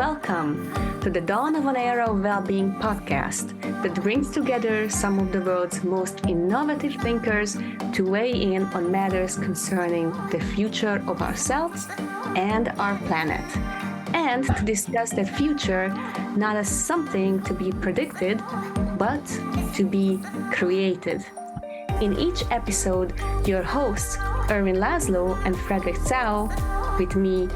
Welcome to the Dawn of an Era of Wellbeing podcast that brings together some of the world's most innovative thinkers to weigh in on matters concerning the future of ourselves and our planet, and to discuss that future not as something to be predicted, but to be created. In each episode, your hosts, Erwin Laszlo and Frederick Zhao, with me,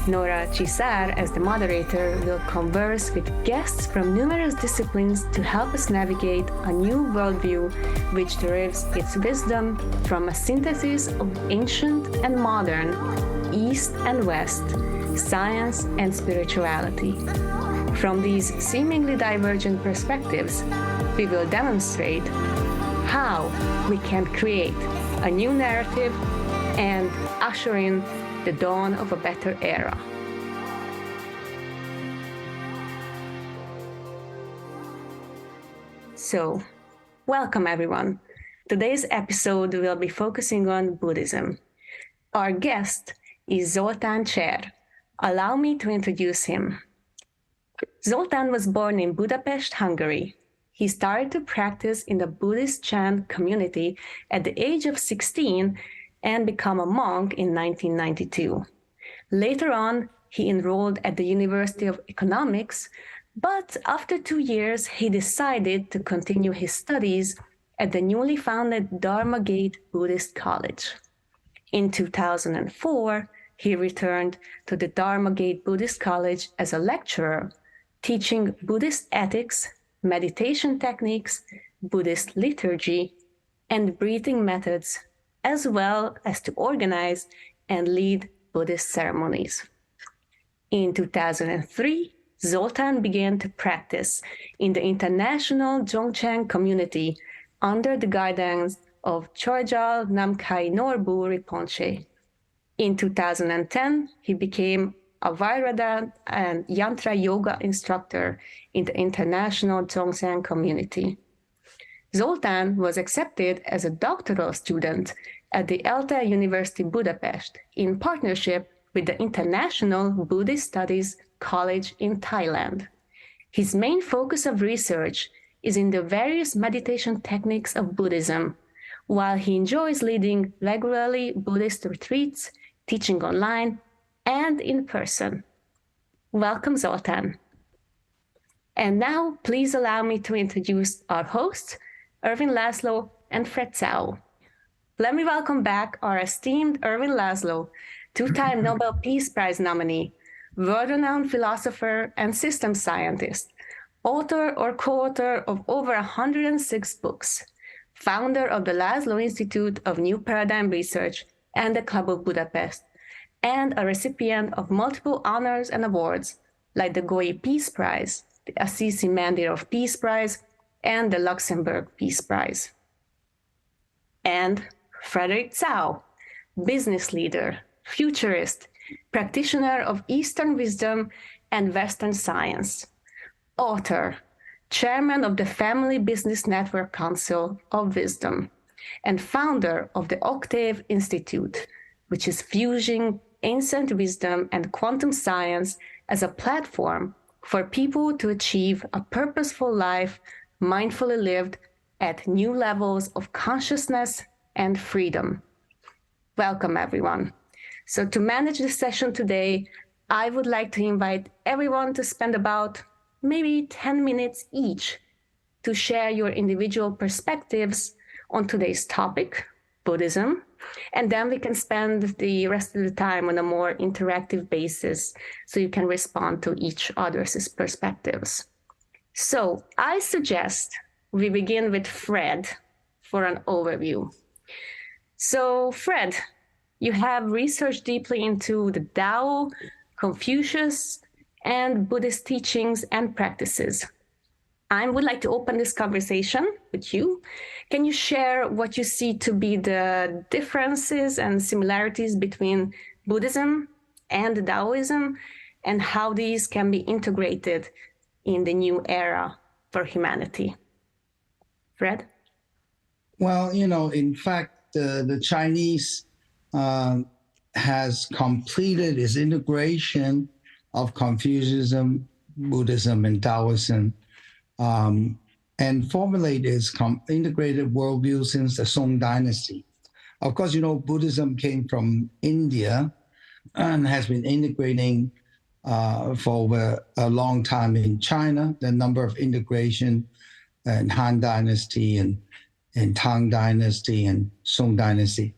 Nora Cser, as the moderator, will converse with guests from numerous disciplines to help us navigate a new worldview which derives its wisdom from a synthesis of ancient and modern, East and West, science and spirituality. From these seemingly divergent perspectives, we will demonstrate how we can create a new narrative and usher in the dawn of a better era. So, welcome everyone. Today's episode will be focusing on Buddhism. Our guest is Zoltán Cser. Allow me to introduce him. Zoltán was born in Budapest, Hungary. He started to practice in the Buddhist Chan community at the age of 16 and become a monk in 1992. Later on, he enrolled at the University of Economics, but after 2 years, he decided to continue his studies at the newly founded Dharma Gate Buddhist College. In 2004, he returned to the Dharma Gate Buddhist College as a lecturer, teaching Buddhist ethics, meditation techniques, Buddhist liturgy, and breathing methods, as well as to organize and lead Buddhist ceremonies. In 2003, Zoltán began to practice in the international Dzogchen community under the guidance of Chögyal Namkhai Norbu Rinpoche. In 2010, he became a Vajradhana and Yantra yoga instructor in the international Dzogchen community. Zoltán was accepted as a doctoral student at the ELTE University Budapest in partnership with the International Buddhist Studies College in Thailand. His main focus of research is in the various meditation techniques of Buddhism, while he enjoys leading regularly Buddhist retreats, teaching online, and in person. Welcome, Zoltán. And now, please allow me to introduce our hosts, Erwin Laszlo and Fred Zhao. Let me welcome back our esteemed Erwin Laszlo, two-time Nobel Peace Prize nominee, world-renowned philosopher and systems scientist, author or co-author of over 106 books, founder of the Laszlo Institute of New Paradigm Research and the Club of Budapest, and a recipient of multiple honors and awards like the Goyi Peace Prize, the Assisi Mandirov Peace Prize, and the Luxembourg Peace Prize. And Frederick Zhao, business leader, futurist, practitioner of Eastern wisdom and Western science, author, chairman of the Family Business Network Council of Wisdom, and founder of the Octave Institute, which is fusing ancient wisdom and quantum science as a platform for people to achieve a purposeful life mindfully lived at new levels of consciousness and freedom. Welcome, everyone. So to manage this session today, I would like to invite everyone to spend about maybe 10 minutes each to share your individual perspectives on today's topic, Buddhism, and then we can spend the rest of the time on a more interactive basis so you can respond to each other's perspectives. So I suggest we begin with Fred for an overview. So Fred, you have researched deeply into the Tao, Confucius, and Buddhist teachings and practices. I would like to open this conversation with you. Can you share what you see to be the differences and similarities between Buddhism and Taoism, and how these can be integrated in the new era for humanity? Fred? Well, in fact, the Chinese has completed its integration of Confucianism, Buddhism, and Taoism, and formulate its integrated worldview since the Song Dynasty. Of course, Buddhism came from India and has been integrating for over a long time in China. The number of integration in Han Dynasty and Tang Dynasty and Song Dynasty.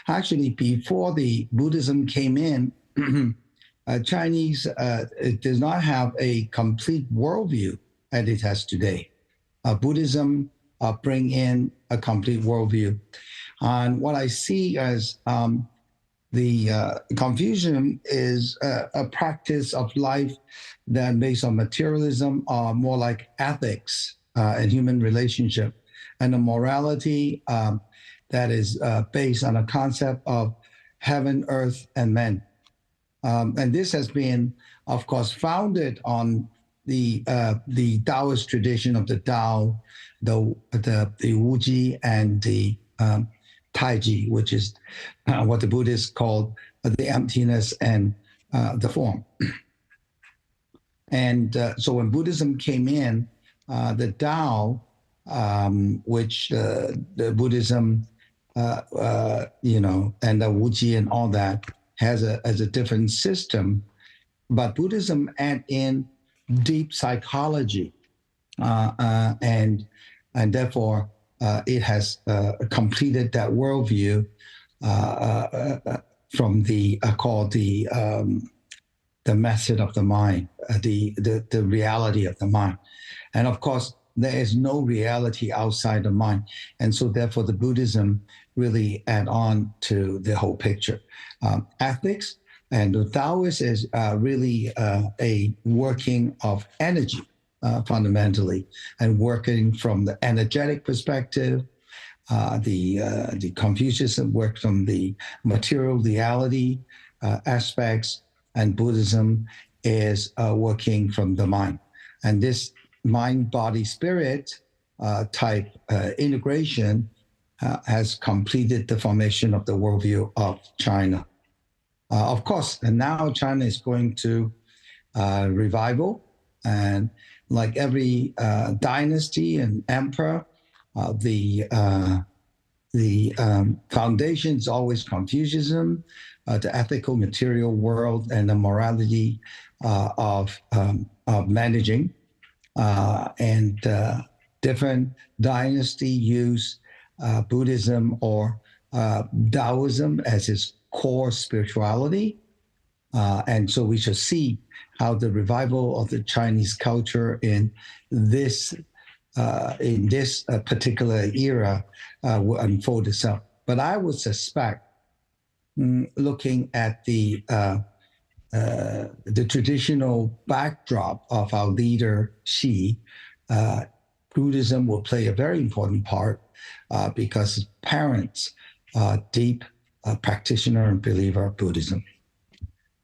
Actually, before the Buddhism came in, Chinese it does not have a complete worldview as it has today. Buddhism bring in a complete worldview. And what I see as the Confucianism is a practice of life that based on materialism or more like ethics and human relationship, and a morality that is based on a concept of heaven, earth, and men. And this has been, of course, founded on the Taoist tradition of the Tao, the Wuji, and the Taiji, which is what the Buddhists called the emptiness and the form. And so when Buddhism came in, the Tao, which the Buddhism, and the Wuji and all that has a different system, but Buddhism add in deep psychology, and therefore it has completed that worldview from the called the method of the mind, the reality of the mind, and of course there is no reality outside the mind, and so therefore the Buddhism really add on to the whole picture. Ethics and the Taoist is really a working of energy fundamentally, and working from the energetic perspective. The Confucianism works from the material reality aspects, and Buddhism is working from the mind. And this mind, body, spirit type integration has completed the formation of the worldview of China. Of course, and now China is going to revival, and like every dynasty and emperor, the foundation is always Confucianism, the ethical material world, and the morality of managing. And different dynasty use Buddhism or Taoism as its core spirituality. And so we shall see how the revival of the Chinese culture in this particular era will unfold itself. But I would suspect, looking at the traditional backdrop of our leader Xi, Buddhism will play a very important part because his parents are deep practitioner and believer of Buddhism.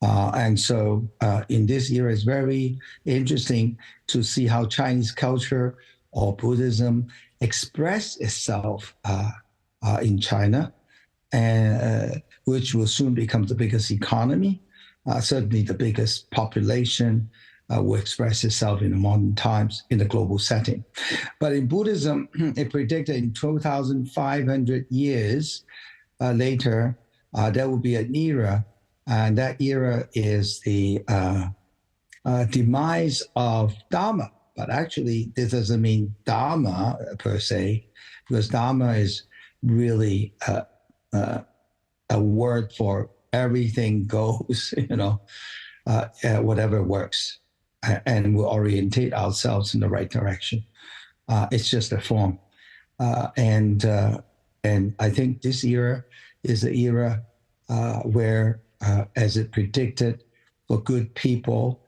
And so in this era, it's very interesting to see how Chinese culture or Buddhism express itself in China, and which will soon become the biggest economy, certainly the biggest population will express itself in the modern times in the global setting. But in Buddhism, it predicted in 2,500 years later, there will be an era, and that era is the demise of Dharma. But actually, this doesn't mean Dharma per se, because Dharma is really a word for everything goes, whatever works, and we'll orientate ourselves in the right direction. It's just a form. And I think this era is the era where, as it predicted, for good people,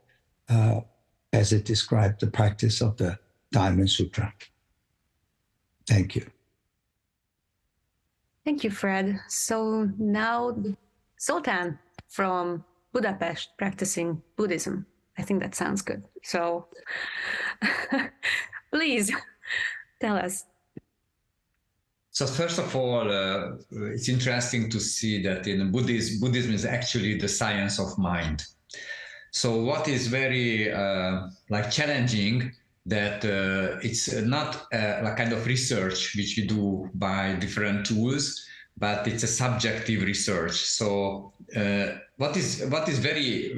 as it described the practice of the Diamond Sutra. Thank you. Thank you, Fred. So now Zoltán from Budapest practicing Buddhism. I think that sounds good. So please tell us. So first of all, it's interesting to see that in Buddhism is actually the science of mind. So what is very like challenging, that it's not a kind of research which we do by different tools, but it's a subjective research. So what is very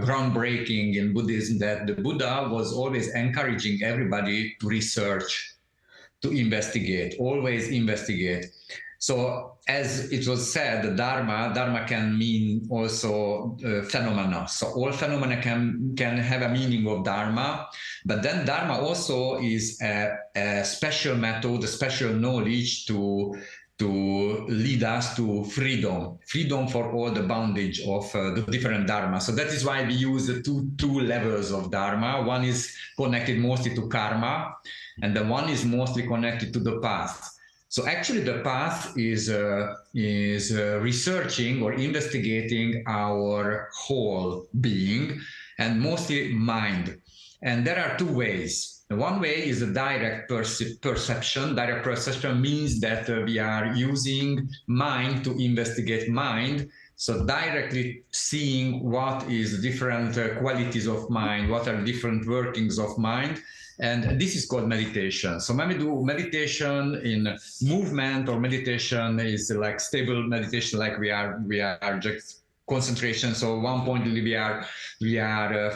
groundbreaking in Buddhism, that the Buddha was always encouraging everybody to research, to investigate, always investigate. So as it was said, the Dharma can mean also phenomena. So all phenomena can have a meaning of Dharma, but then Dharma also is a special method, a special knowledge to lead us to freedom for all the bondage of the different Dharma. So that is why we use the two levels of Dharma. One is connected mostly to karma, and the one is mostly connected to the path. So actually the path is researching or investigating our whole being, and mostly mind. And there are two ways. One way is a direct perception. Direct perception means that we are using mind to investigate mind. So directly seeing what is different qualities of mind, what are different workings of mind. And this is called meditation. So when we do meditation in movement, or meditation is like stable meditation, like we are just concentration. So one point we are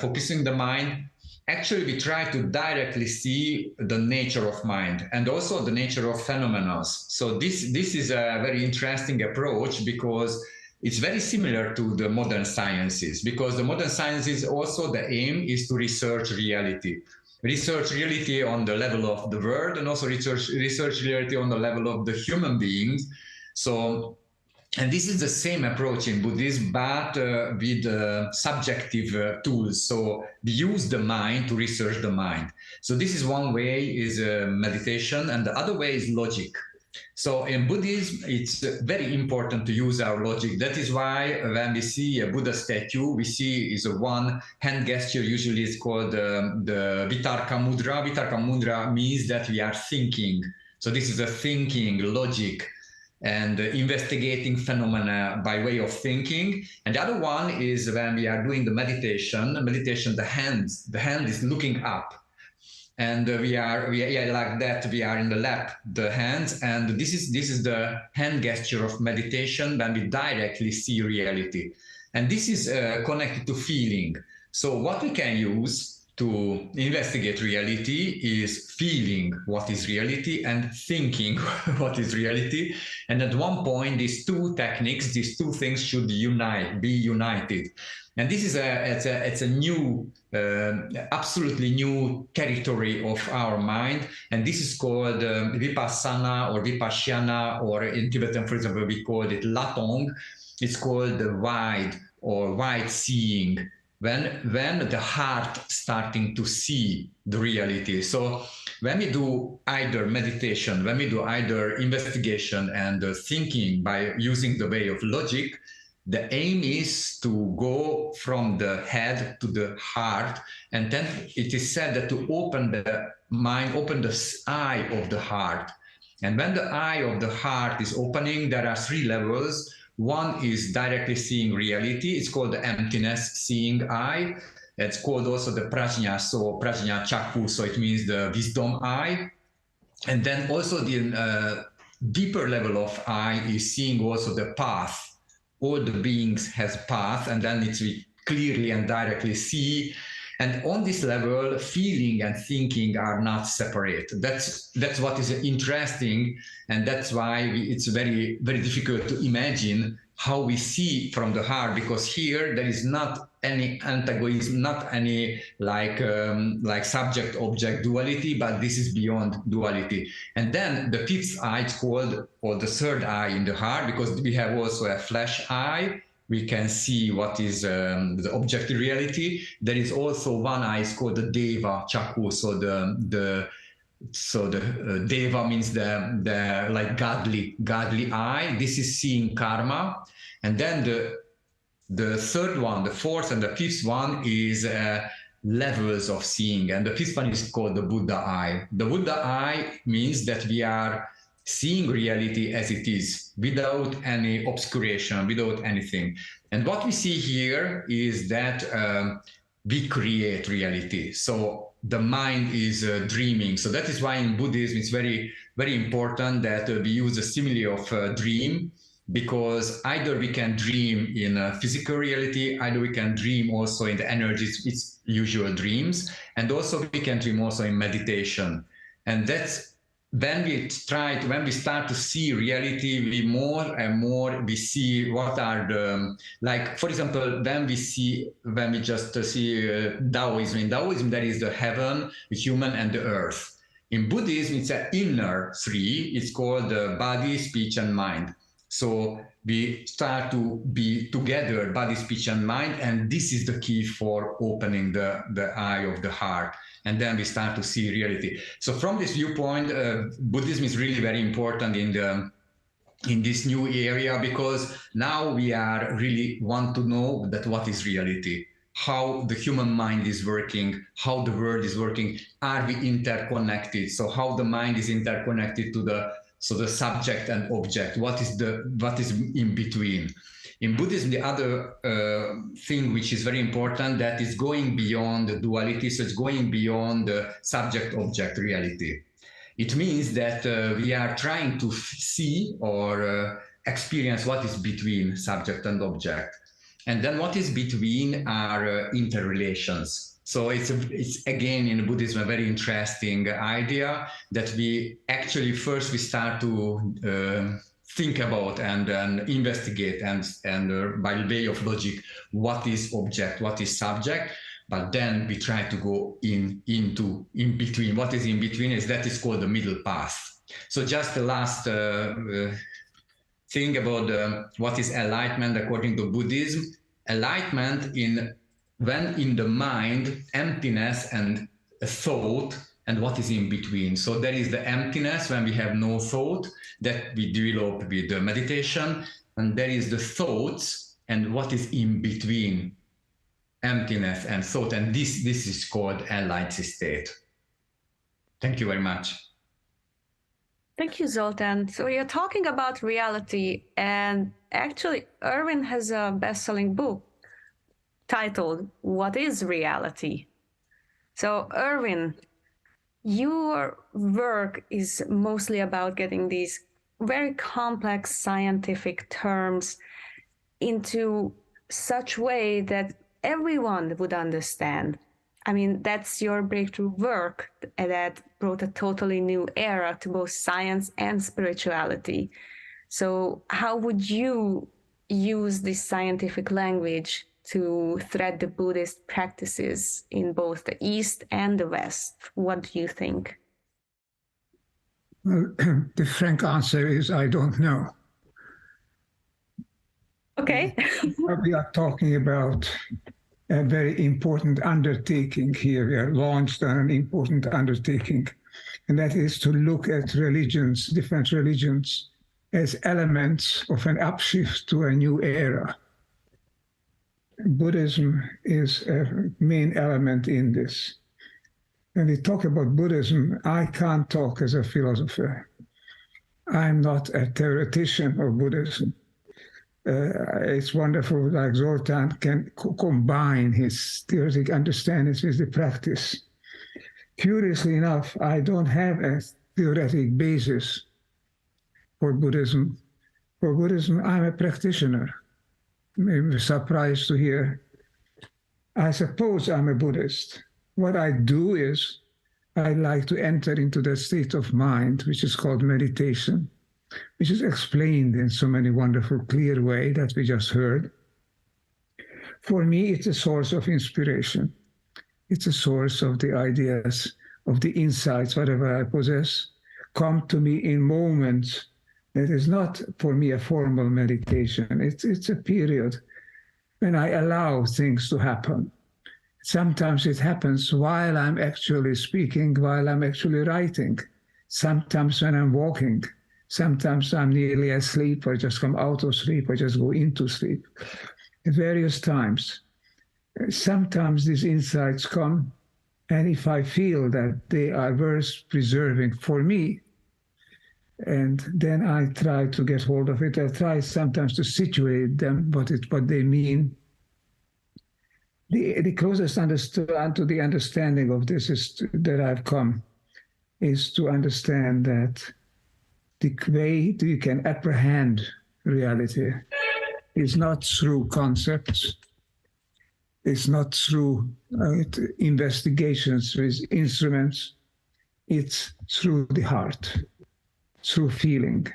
focusing the mind. Actually, we try to directly see the nature of mind and also the nature of phenomena. So this is a very interesting approach, because it's very similar to the modern sciences, because the modern sciences also, the aim is to research reality on the level of the world, and also research reality on the level of the human beings. So, and this is the same approach in Buddhism, but with subjective tools. So we use the mind to research the mind. So this is one way, is meditation, and the other way is logic. So in Buddhism, it's very important to use our logic. That is why when we see a Buddha statue, we see is a one hand gesture. Usually it's called the Vitarka Mudra. Vitarka Mudra means that we are thinking. So this is a thinking, logic, and investigating phenomena by way of thinking. And the other one is when we are doing the meditation, the hand is looking up. And we are like that. We are in the lap, the hands, and this is the hand gesture of meditation, when we directly see reality. And this is connected to feeling. So what we can use to investigate reality is feeling what is reality and thinking what is reality. And at one point, these two techniques, these two things should be united. And this is it's a new, absolutely new territory of our mind. And this is called vipassana or vipassana, or in Tibetan, for example, we call it latong. It's called the wide seeing. When the heart starting to see the reality. So when we do either meditation, when we do either investigation and thinking by using the way of logic, the aim is to go from the head to the heart. And then it is said that to open the mind, open the eye of the heart. And when the eye of the heart is opening, there are three levels. One is directly seeing reality. It's called the emptiness seeing eye. It's called also the prajna, so prajna chakku, so it means the wisdom eye. And then also the deeper level of eye is seeing also the path. All the beings has path, and then it's we clearly and directly see. And on this level, feeling and thinking are not separate. That's what is interesting, and that's why it's very, very difficult to imagine how we see from the heart, because here there is not any antagonism, not any like subject-object duality, but this is beyond duality. And then the fifth eye is called, or the third eye in the heart, because we have also a flesh eye. We can see what is the objective reality. There is also one eye is called the Deva Chakku. So the Deva means the like godly eye. This is seeing karma. And then the third one, the fourth and the fifth one is levels of seeing. And the fifth one is called the Buddha eye. The Buddha eye means that we are seeing reality as it is, without any obscuration, without anything. And what we see here is that we create reality. So the mind is dreaming. So that is why in Buddhism it's very, very important that we use a simile of dream, because either we can dream in a physical reality, either we can dream also in the energies, its usual dreams, and also we can dream also in meditation. And that's when we start to see reality, we more and more we see what are the, like, for example, when we just see Taoism. In Taoism, there is the heaven, the human, and the earth. In Buddhism, it's an inner three. It's called the body, speech, and mind. So we start to be together, body, speech, and mind, and this is the key for opening the eye of the heart. And then we start to see reality. So from this viewpoint, Buddhism is really very important in this new area, because now we are really want to know that what is reality, how the human mind is working, how the world is working, are we interconnected? So how the mind is interconnected to the subject and object, what is in between. In Buddhism, the other thing which is very important, that is going beyond the duality, so it's going beyond the subject-object reality. It means that we are trying to see or experience what is between subject and object. And then what is between are interrelations. So it's again in Buddhism a very interesting idea that we actually first we start to think about and investigate and by way of logic, what is object, what is subject, but then we try to go in between. What is in between is called the middle path. So just the last thing about what is enlightenment according to Buddhism. Enlightenment when in the mind, emptiness and a thought, and what is in between. So there is the emptiness when we have no thought that we develop with the meditation, and there is the thoughts and what is in between emptiness and thought, and this is called enlightened state. Thank you very much. Thank you, Zoltán. So you're talking about reality, and actually Irwin has a best-selling book titled What is Reality? So Irwin, your work is mostly about getting these very complex scientific terms into such way that everyone would understand. I mean, that's your breakthrough work that brought a totally new era to both science and spirituality. So how would you use this scientific language to thread the Buddhist practices in both the East and the West? What do you think? Well, the frank answer is I don't know. Okay. We are talking about a very important undertaking here. We are launched on an important undertaking, and that is to look at religions, different religions, as elements of an upshift to a new era. Buddhism is a main element in this. When we talk about Buddhism, I can't talk as a philosopher. I'm not a theoretician of Buddhism. It's wonderful, like Zoltán can combine his theoretic understandings with the practice. Curiously enough, I don't have a theoretic basis for Buddhism. For Buddhism, I'm a practitioner. Maybe surprised to hear. I suppose I'm a Buddhist. What I do is I like to enter into that state of mind, which is called meditation, which is explained in so many wonderful, clear ways that we just heard. For me, it's a source of inspiration. It's a source of the ideas, of the insights, whatever I possess, come to me in moments. It is not for me a formal meditation. It's a period when I allow things to happen. Sometimes it happens while I'm actually speaking, while I'm actually writing. Sometimes when I'm walking. Sometimes I'm nearly asleep, or just come out of sleep, or just go into sleep. At various times. Sometimes these insights come, and if I feel that they are worth preserving for me, And then I try to get hold of it. I try sometimes to situate them, what they mean. The closest to the understanding of this that I've come is to understand that the way you can apprehend reality is not through concepts, it's not through investigations with instruments, it's through the heart, through feeling.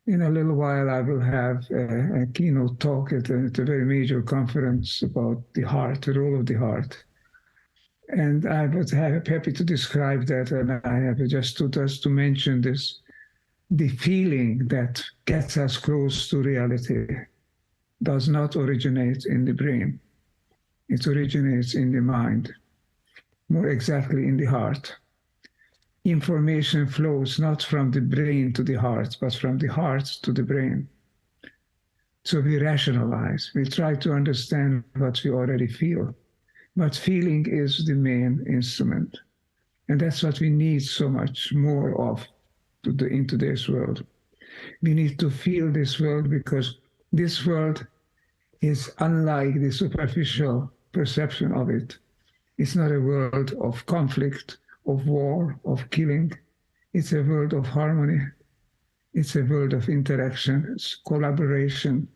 In a little while, I will have a keynote talk at a very major conference about the heart, the role of the heart. And I was happy to describe that, and I have just to mention this. The feeling that gets us close to reality does not originate in the brain. It originates in the mind, more exactly in the heart. Information flows not from the brain to the heart, but from the heart to the brain. So we rationalize, we try to understand what we already feel. But feeling is the main instrument. And that's what we need so much more of in today's world. We need to feel this world because this world is unlike the superficial perception of it. It's not a world of conflict, of war, of killing. It's a world of harmony. It's a world of interaction, it's collaboration.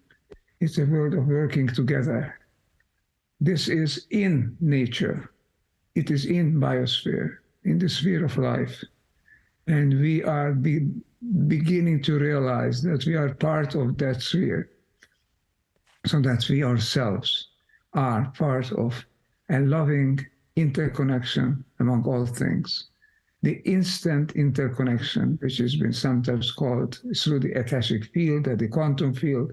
It's a world of working together. This is in nature. It is in biosphere, in the sphere of life. And we are beginning to realize that we are part of that sphere, so that we ourselves are part of a loving interconnection among all things. The instant interconnection, which has been sometimes called through the akashic field or the quantum field,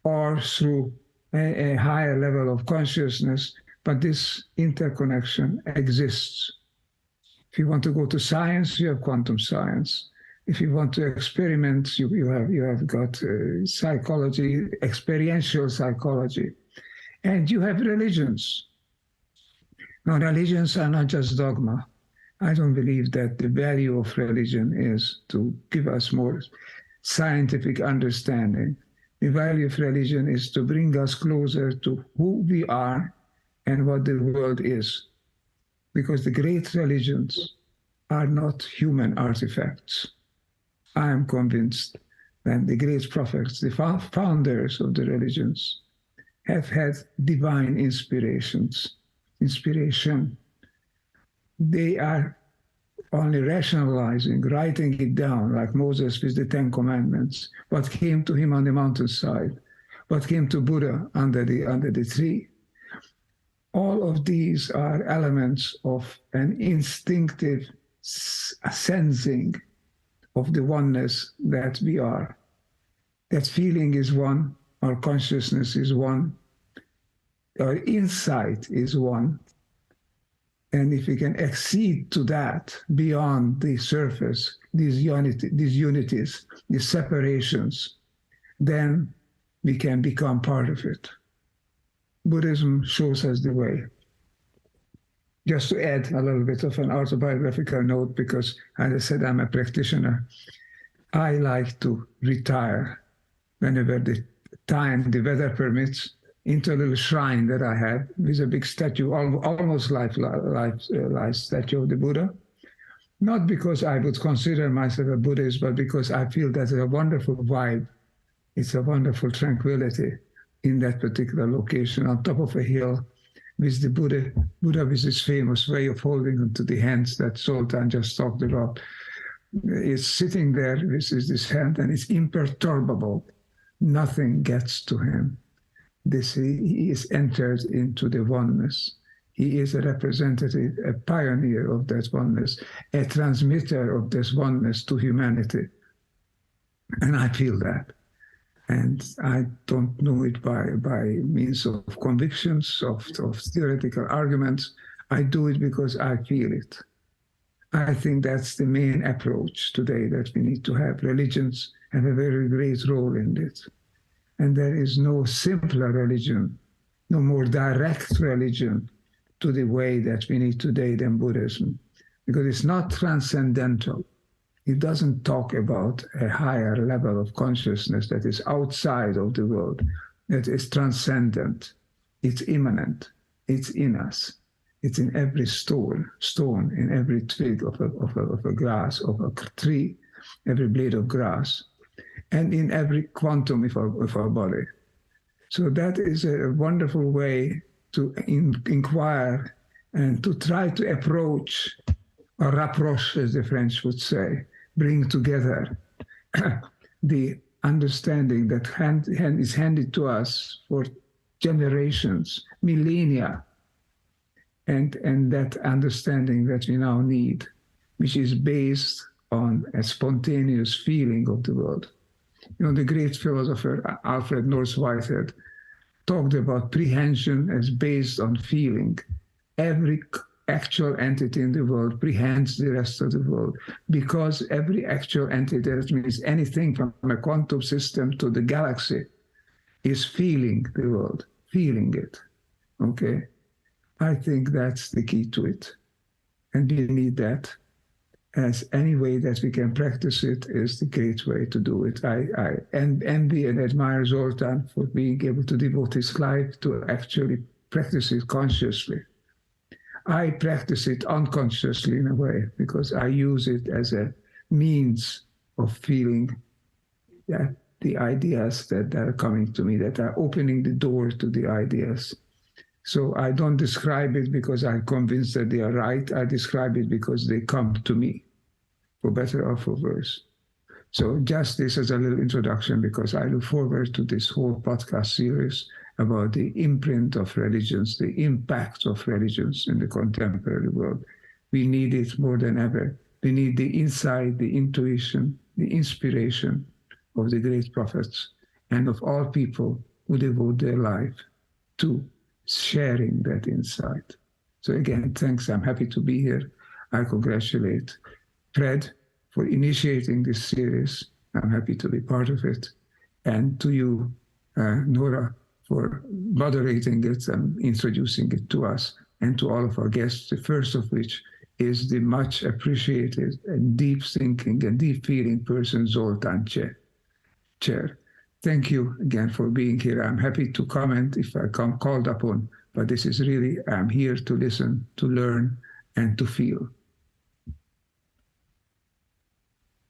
or through a higher level of consciousness, but this interconnection exists. If you want to go to science, you have quantum science. If you want to experiment, you have got psychology, experiential psychology, and you have religions. Now, religions are not just dogma. I don't believe that the value of religion is to give us more scientific understanding. The value of religion is to bring us closer to who we are and what the world is. Because the great religions are not human artifacts. I am convinced that the great prophets, the founders of the religions, have had divine inspiration. They are only rationalizing, writing it down, like Moses with the Ten Commandments, what came to him on the mountainside, what came to Buddha under the tree. All of these are elements of an instinctive sensing of the oneness that we are. That feeling is one, our consciousness is one, our insight is one. And if we can accede to that beyond the surface, these unities, these separations, then we can become part of it. Buddhism shows us the way. Just to add a little bit of an autobiographical note, because as I said, I'm a practitioner, I like to retire whenever the weather permits, into a little shrine that I have with a big statue, almost life statue of the Buddha. Not because I would consider myself a Buddhist, but because I feel that's a wonderful vibe. It's a wonderful tranquility in that particular location on top of a hill with the Buddha with his famous way of holding onto the hands that Zoltán just talked about. Is sitting there with this hand and it's imperturbable. Nothing gets to him. He is entered into the oneness. He is a representative, a pioneer of that oneness, a transmitter of this oneness to humanity. And I feel that. And I don't know it by means of convictions, of theoretical arguments. I do it because I feel it. I think that's the main approach today that we need to have. Religions have a very great role in it. And there is no simpler religion, no more direct religion to the way that we need today than Buddhism, because it's not transcendental. He doesn't talk about a higher level of consciousness that is outside of the world, that is transcendent, it's immanent, it's in us, it's in every stone, in every twig of a grass, of a tree, every blade of grass, and in every quantum of our body. So that is a wonderful way to inquire and to try to approach, or rapproche, as the French would say, bring together the understanding that is handed to us for generations, millennia, and that understanding that we now need, which is based on a spontaneous feeling of the world. You know, the great philosopher Alfred North Whitehead talked about prehension as based on feeling. Every actual entity in the world prehends the rest of the world, because every actual entity, that means anything from a quantum system to the galaxy, is feeling the world, feeling it. Okay? I think that's the key to it. And we need that. As any way that we can practice it is the great way to do it. I envy and admire Zoltán for being able to devote his life to actually practice it consciously. I practice it unconsciously in a way, because I use it as a means of feeling that the ideas that are coming to me, that are opening the door to the ideas. So I don't describe it because I'm convinced that they are right. I describe it because they come to me, for better or for worse. So just this as a little introduction, because I look forward to this whole podcast series about the imprint of religions, the impact of religions in the contemporary world. We need it more than ever. We need the insight, the intuition, the inspiration of the great prophets and of all people who devote their life to sharing that insight. So again, thanks. I'm happy to be here. I congratulate Fred for initiating this series. I'm happy to be part of it. And to you, Nora, for moderating it and introducing it to us, and to all of our guests, the first of which is the much appreciated and deep thinking and deep feeling person, Zoltán Cser. Thank you again for being here. I'm happy to comment if I come called upon, but this is really, I'm here to listen, to learn, and to feel.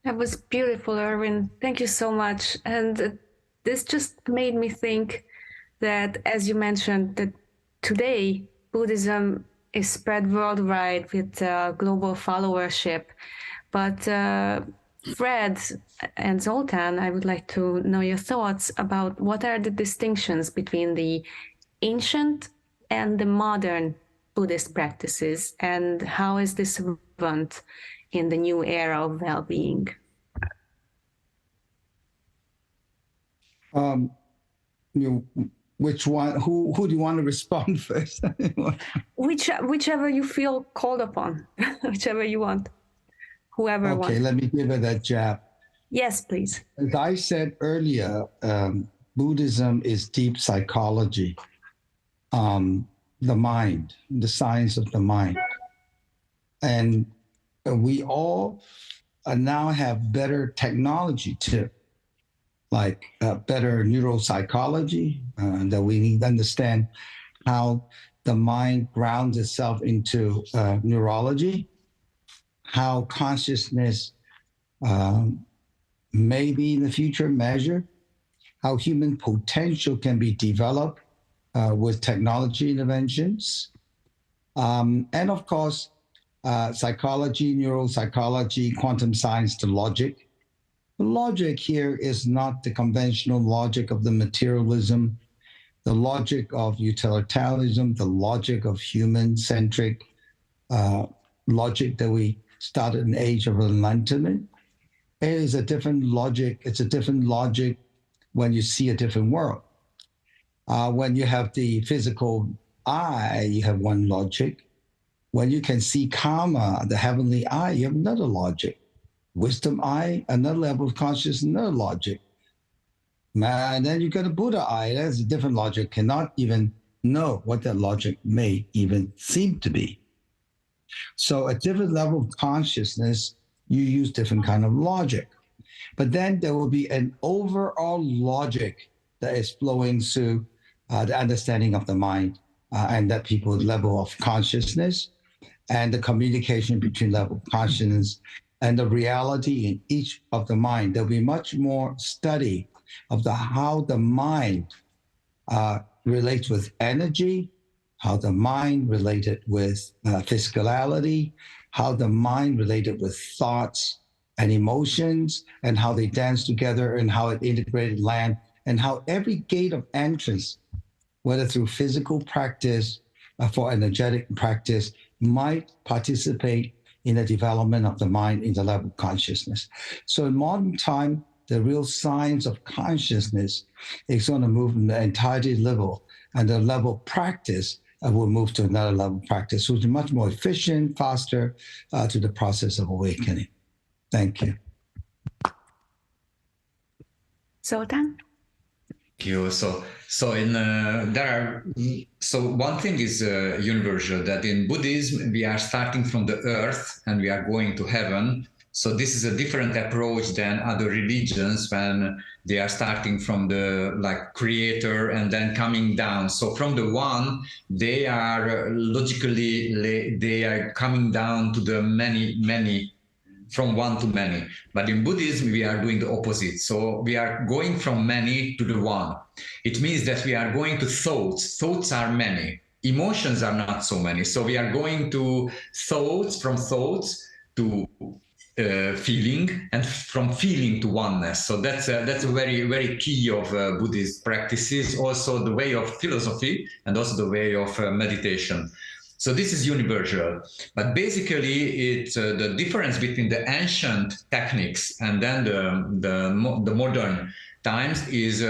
That was beautiful, Erwin. Thank you so much. And this just made me think that, as you mentioned, that today Buddhism is spread worldwide with global followership. But Fred and Zoltán, I would like to know your thoughts about what are the distinctions between the ancient and the modern Buddhist practices, and how is this relevant in the new era of well-being? Which one? Who do you want to respond first? Whichever you feel called upon, whichever you want, whoever wants. Okay, let me give it a jab. Yes, please. As I said earlier, Buddhism is deep psychology, the mind, the science of the mind. And we all now have better technology too, like better neuropsychology, that we need to understand how the mind grounds itself into neurology, how consciousness may be in the future measured, how human potential can be developed with technology interventions, and of course, psychology, neuropsychology, quantum science, the logic. The logic here is not the conventional logic of the materialism, the logic of utilitarianism, the logic of human-centric logic that we started in the age of enlightenment. It is a different logic. It's a different logic when you see a different world. When you have the physical eye, you have one logic. When you can see karma, the heavenly eye, you have another logic. Wisdom eye, another level of consciousness, another logic. And then you got a Buddha eye, that's a different logic, cannot even know what that logic may even seem to be. So a different level of consciousness you use different kind of logic. But then there will be an overall logic that is flowing through the understanding of the mind and that people's level of consciousness and the communication between level of consciousness and the reality in each of the mind. There'll be much more study of how the mind relates with energy, how the mind related with physicality, how the mind related with thoughts and emotions, and how they dance together, and how it integrated land, and how every gate of entrance, whether through physical practice for energetic practice, might participate in the development of the mind in the level of consciousness. So in modern time, the real science of consciousness is going to move from the entirety level, and the level of practice will move to another level of practice, which is much more efficient, faster to the process of awakening. Thank you. Zoltán? Thank you. So one thing is universal, that in Buddhism we are starting from the earth and we are going to heaven. So this is a different approach than other religions when they are starting from the creator and then coming down. So from the one, they are logically, they are coming down to the many, from one to many. But in Buddhism, we are doing the opposite. So we are going from many to the one. It means that we are going to thoughts. Thoughts are many. Emotions are not so many. So we are going to thoughts, from thoughts to feeling, and from feeling to oneness. So that's a very, very key of Buddhist practices, also the way of philosophy and also the way of meditation. So this is universal, but basically it's the difference between the ancient techniques and then the modern times is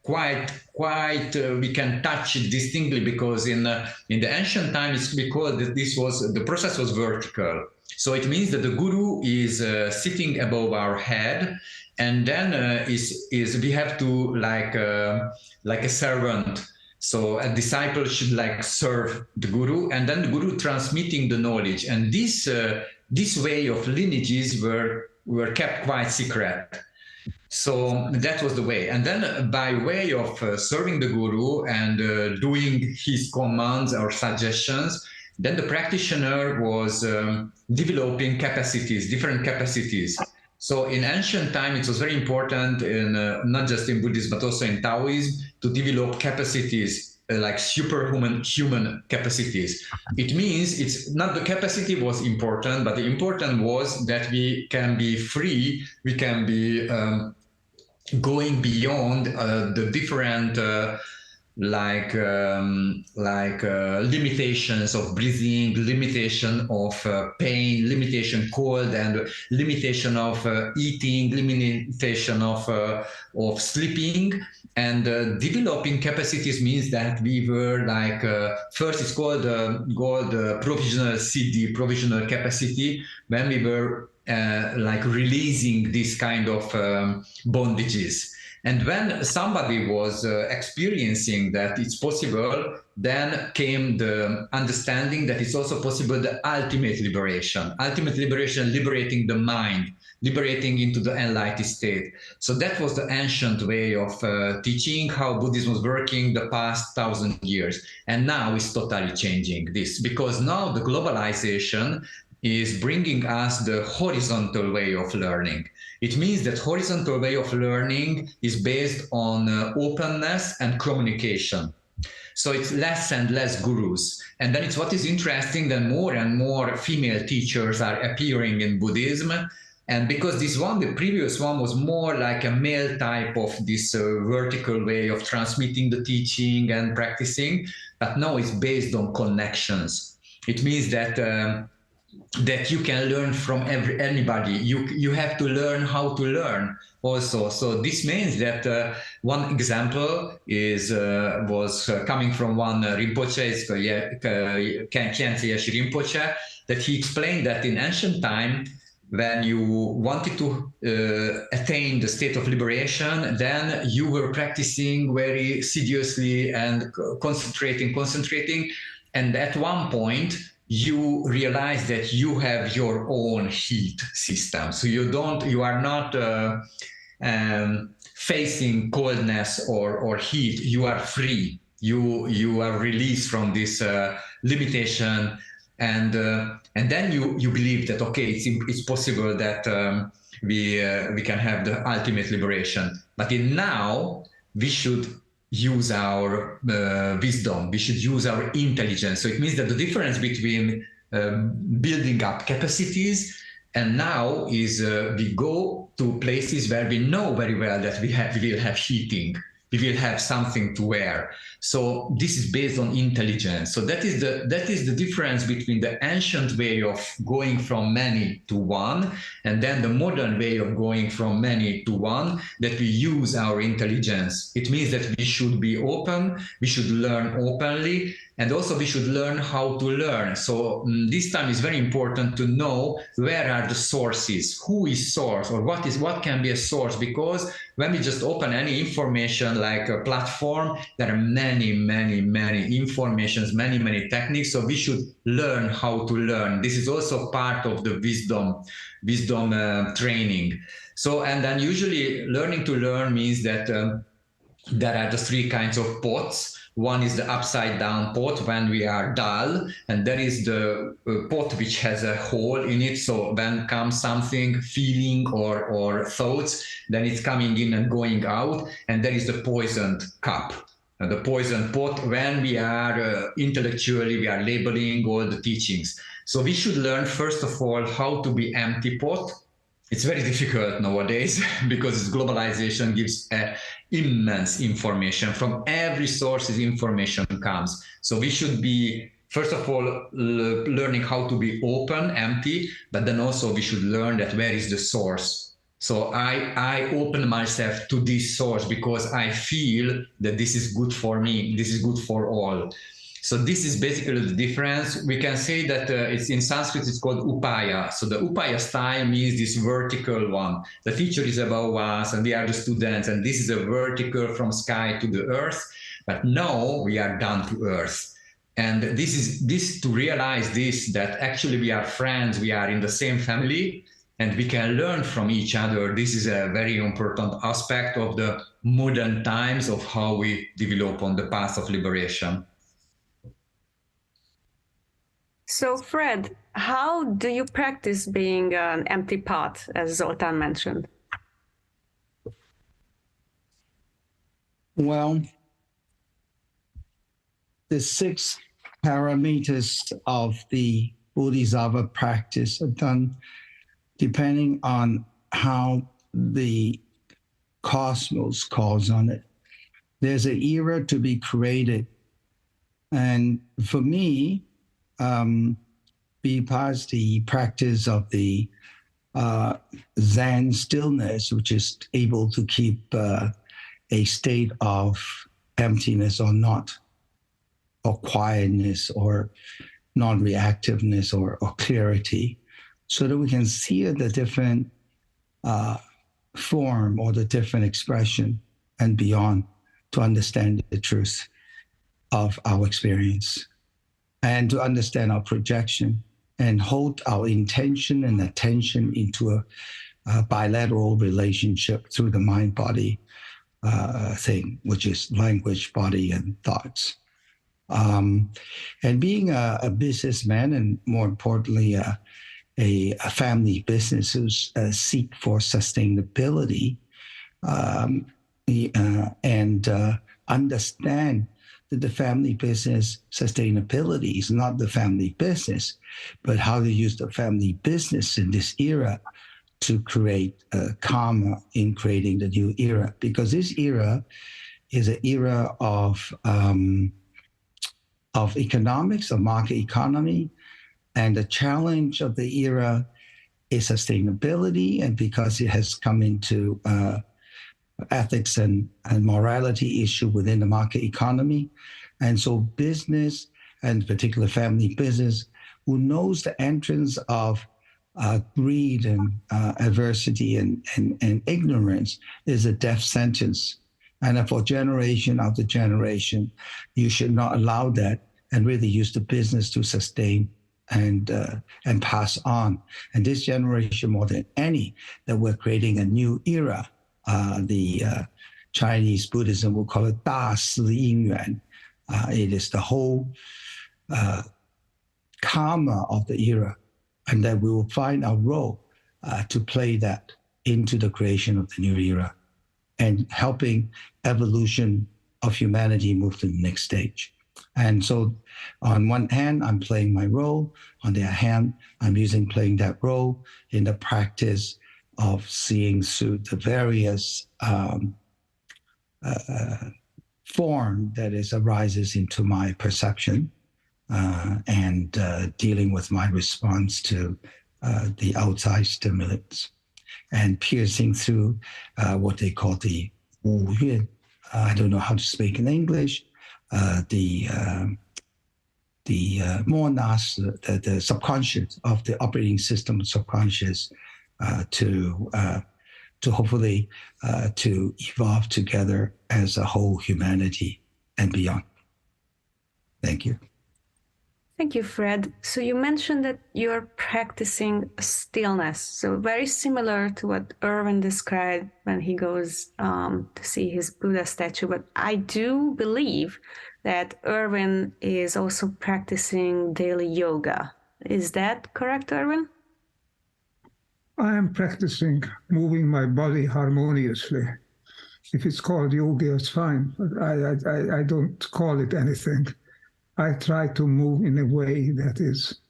quite we can touch it distinctly, because in the ancient times, because the process was vertical. So it means that the guru is sitting above our head, and then we have to like a servant. So a disciple should serve the guru, and then the guru transmitting the knowledge. And this way of lineages were kept quite secret. So that was the way. And then by way of serving the guru and doing his commands or suggestions, then the practitioner was developing capacities, different capacities. So in ancient time, it was very important, not just in Buddhism, but also in Taoism, to develop capacities, like human capacities. It means it's not the capacity was important, but the important was that we can be free, we can be going beyond the different limitations of breathing, limitation of pain, limitation cold, and limitation of eating, limitation of sleeping. And developing capacities means that we were first it's called provisional siddhi, provisional capacity, when we were releasing this kind of bondages. And when somebody was experiencing that it's possible, then came the understanding that it's also possible the ultimate liberation. Ultimate liberation, liberating the mind, liberating into the enlightened state. So that was the ancient way of teaching how Buddhism was working the past 1,000 years. And now it's totally changing this, because now the globalization is bringing us the horizontal way of learning. It means that horizontal way of learning is based on openness and communication. So it's less and less gurus. And then it's what is interesting that more and more female teachers are appearing in Buddhism. And because this one, the previous one, was more like a male type of this vertical way of transmitting the teaching and practicing, but now it's based on connections. It means that that you can learn from anybody. You have to learn how to learn also. So this means that one example was coming from one Rinpoche, it's Khyentse Yeshe Rinpoche, that he explained that in ancient time, when you wanted to attain the state of liberation, then you were practicing very seriously and concentrating. And at one point, you realize that you have your own heat system. So you are not facing coldness or heat. You are free. You are released from this limitation, and then you believe that okay, it's possible that we can have the ultimate liberation. But now we should use our wisdom. We should use our intelligence. So it means that the difference between building up capacities and now is we go to places where we know very well that we will have heating. We will have something to wear. So this is based on intelligence. So that is the difference between the ancient way of going from many to one, and then the modern way of going from many to one, that we use our intelligence. It means that we should be open, we should learn openly, and also we should learn how to learn. So this time is very important to know where are the sources, who is source, or what can be a source, because when we just open any information like a platform, there are many informations, many techniques. So we should learn how to learn. This is also part of the wisdom training. So, and then usually learning to learn means that there are the three kinds of pots. One is the upside down pot when we are dull, and there is the pot which has a hole in it. So when comes something, feeling or thoughts, then it's coming in and going out. And there is the poisoned cup, the poisoned pot when we are intellectually, we are labeling all the teachings. So we should learn, first of all, how to be empty pot. It's very difficult nowadays because globalization gives immense information. From every source information comes. So we should be, first of all, learning how to be open, empty, but then also we should learn that where is the source. So I open myself to this source because I feel that this is good for me, this is good for all. So this is basically the difference. We can say that it's in Sanskrit, it's called upaya. So the upaya style means this vertical one. The teacher is above us and we are the students, and this is a vertical from sky to the earth. But now we are down to earth. And this to realize this, that actually we are friends, we are in the same family, and we can learn from each other. This is a very important aspect of the modern times of how we develop on the path of liberation. So, Fred, how do you practice being an empty pot, as Zoltán mentioned? Well, the 6 parameters of the Bodhisattva practice are done depending on how the cosmos calls on it. There's an era to be created. And for me, because the practice of the Zen stillness, which is able to keep a state of emptiness or not, or quietness or non-reactiveness or clarity, so that we can see the different form or the different expression and beyond to understand the truth of our experience, and to understand our projection and hold our intention and attention into a bilateral relationship through the mind-body thing, which is language, body, and thoughts. And being a businessman, and more importantly, a family business who seek for sustainability, and understand that the family business sustainability is not the family business, but how to use the family business in this era to create karma in creating the new era. Because this era is an era of economics, of market economy, and the challenge of the era is sustainability. And because it has come into ethics and morality issue within the market economy. And so business, and particular family business, who knows the entrance of greed and adversity and ignorance is a death sentence. And for generation after generation, you should not allow that, and really use the business to sustain and pass on. And this generation, more than any, that we're creating a new era. The Chinese Buddhism will call it 大师因缘. It is the whole karma of the era, and that we will find our role to play that into the creation of the new era and helping evolution of humanity move to the next stage. And so on one hand, I'm playing my role. On the other hand, I'm playing that role in the practice of seeing through the various form that arises into my perception and dealing with my response to the outside stimulants and piercing through what they call the 五蕴. I don't know how to speak in English. The monas, the subconscious of the operating system, subconscious, to hopefully to evolve together as a whole humanity and beyond. Thank you. Thank you, Fred. So you mentioned that you're practicing stillness. So very similar to what Erwin described when he goes to see his Buddha statue. But I do believe that Erwin is also practicing daily yoga. Is that correct, Erwin? I am practicing moving my body harmoniously. If it's called yoga, it's fine. But I don't call it anything. I try to move in a way that is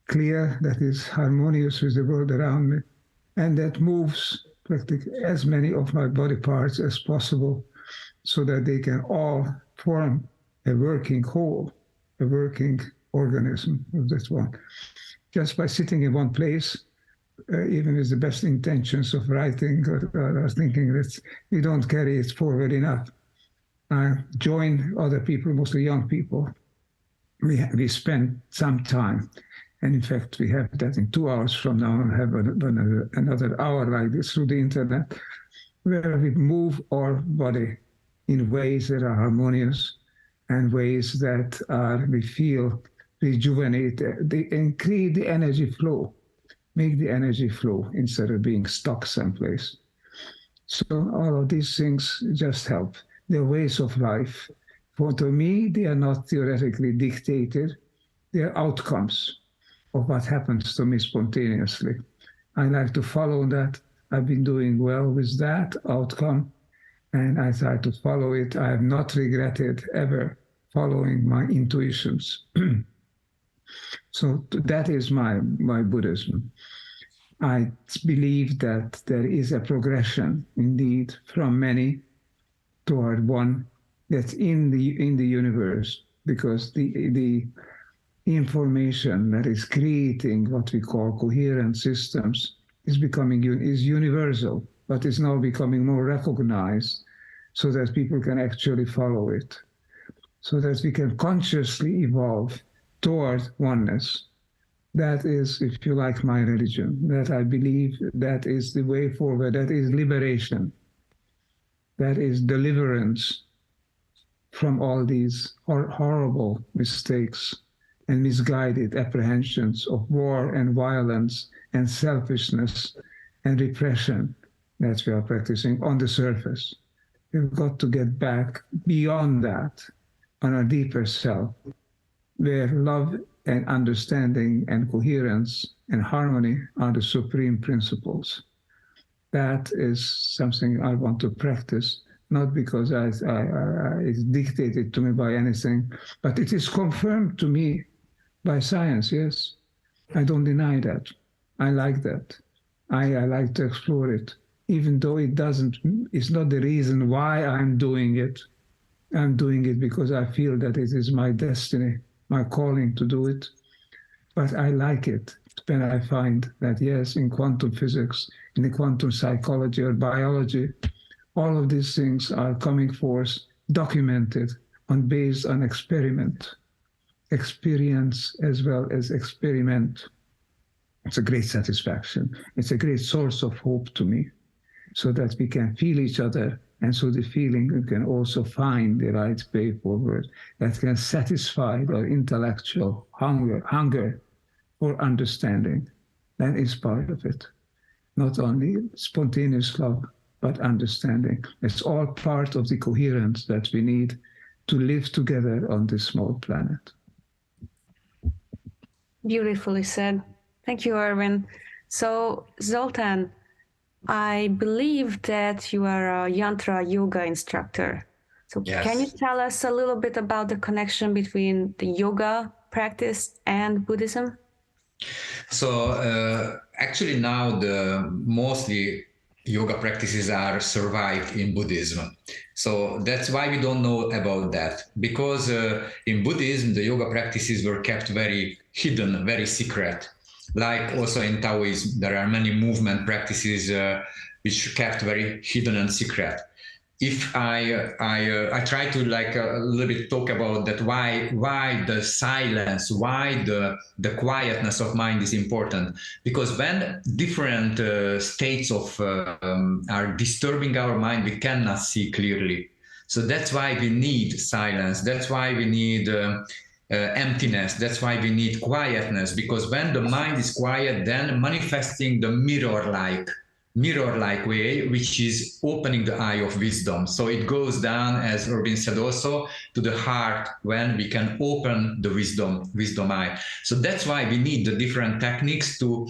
clear, that is harmonious with the world around me, and that moves practically as many of my body parts as possible so that they can all form a working whole, a working organism of that one. Just by sitting in one place, even with the best intentions of writing or thinking that we don't carry it forward enough, I join other people, mostly young people. We spend some time, and in fact we have that in 2 hours from now, and have another hour like this through the internet, where we move our body in ways that are harmonious and ways that we feel rejuvenate, they increase the energy flow, make the energy flow instead of being stuck someplace. So all of these things just help. They're ways of life. For to me, they are not theoretically dictated. They are outcomes of what happens to me spontaneously. I like to follow that. I've been doing well with that outcome, and I try to follow it. I have not regretted ever following my intuitions. So that is my Buddhism. I believe that there is a progression, indeed, from many toward one that's in the universe, because the information that is creating what we call coherent systems is universal, but is now becoming more recognized so that people can actually follow it, so that we can consciously evolve toward oneness. That is, if you like, my religion, that I believe that is the way forward, that is liberation, that is deliverance from all these horrible mistakes and misguided apprehensions of war and violence and selfishness and repression that we are practicing on the surface. We've got to get back beyond that on a deeper self, where love and understanding and coherence and harmony are the supreme principles. That is something I want to practice, not because it's dictated to me by anything, but it is confirmed to me by science, yes. I don't deny that. I like that. I like to explore it, even though it's not the reason why I'm doing it. I'm doing it because I feel that it is my destiny, my calling to do it. But I like it when I find that, yes, in quantum physics, in the quantum psychology or biology, all of these things are coming forth, documented, based on experience as well as experiment. It's a great satisfaction. It's a great source of hope to me, so that we can feel each other, and so the feeling we can also find the right way forward that can satisfy our intellectual hunger or understanding, then is part of it. Not only spontaneous love, but understanding. It's all part of the coherence that we need to live together on this small planet. Beautifully said. Thank you, Erwin. So, Zoltán, I believe that you are a yantra yoga instructor. So Yes. Can you tell us a little bit about the connection between the yoga practice and Buddhism? So actually now the mostly yoga practices are survived in Buddhism. So that's why we don't know about that, because in Buddhism, the yoga practices were kept very hidden, very secret. Like also in Taoism, there are many movement practices which are kept very hidden and secret. If I try to like a little bit talk about that, why the silence, why the quietness of mind is important, because when different states of are disturbing our mind, we cannot see clearly. So that's why we need silence. That's why we need emptiness. That's why we need quietness, because when the mind is quiet, then manifesting the mirror-like way, which is opening the eye of wisdom. So it goes down, as Erwin said also, to the heart when we can open the wisdom eye. So that's why we need the different techniques to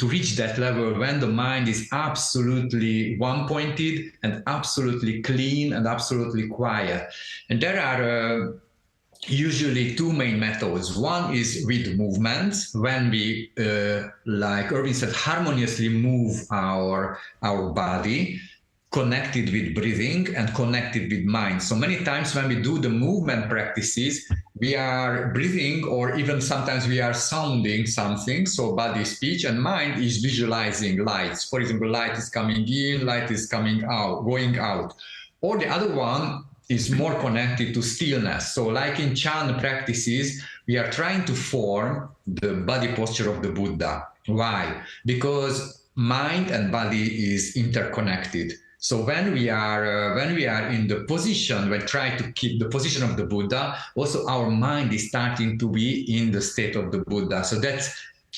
reach that level when the mind is absolutely one-pointed and absolutely clean and absolutely quiet. And there are usually two main methods. One is with movements, when we, like Erwin said, harmoniously move our body, connected with breathing and connected with mind. So many times when we do the movement practices, we are breathing, or even sometimes we are sounding something. So body, speech, and mind is visualizing lights. For example, light is coming in, light is coming out, going out. Or the other one is more connected to stillness. So like in Chan practices, we are trying to form the body posture of the Buddha. Why? Because mind and body is interconnected. So when we are in the position, we try to keep the position of the Buddha, also our mind is starting to be in the state of the Buddha. So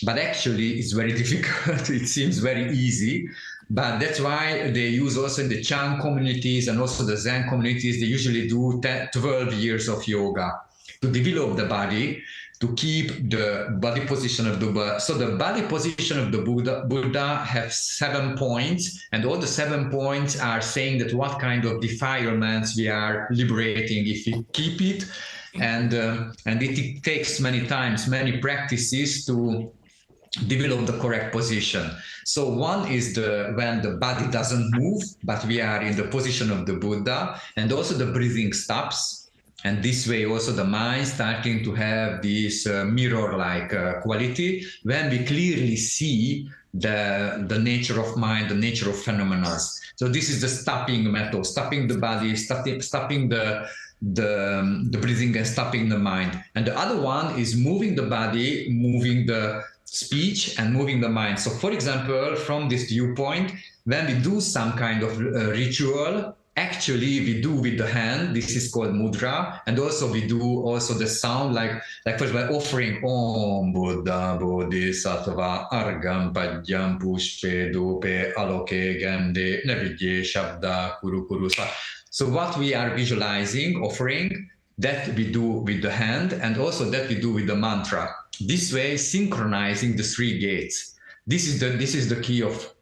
but actually it's very difficult. It seems very easy. But that's why they use also in the Chan communities and also the Zen communities, they usually do 12 years of yoga to develop the body, to keep the body position of the Buddha. So the body position of the Buddha have 7 points, and all the 7 points are saying that what kind of defilements we are liberating if we keep it. And it takes many times, many practices to develop the correct position. So one is when the body doesn't move, but we are in the position of the Buddha, and also the breathing stops. And this way also the mind starting to have this mirror-like quality when we clearly see the nature of mind, the nature of phenomena. So this is the stopping method, stopping the body, stopping the breathing and stopping the mind. And the other one is moving the body, moving the speech and moving the mind. So for example, from this viewpoint, when we do some kind of ritual, actually we do with the hand, this is called mudra, and also we do also the sound, like for example, offering Om Buddha Bodhisattva Argam Padjam Pushpe Dupe Aloke Gande Nevidye Shabda Kuru Kuru. So what we are visualizing, offering, that we do with the hand, and also that we do with the mantra. This way, synchronizing the 3 gates. This is the key of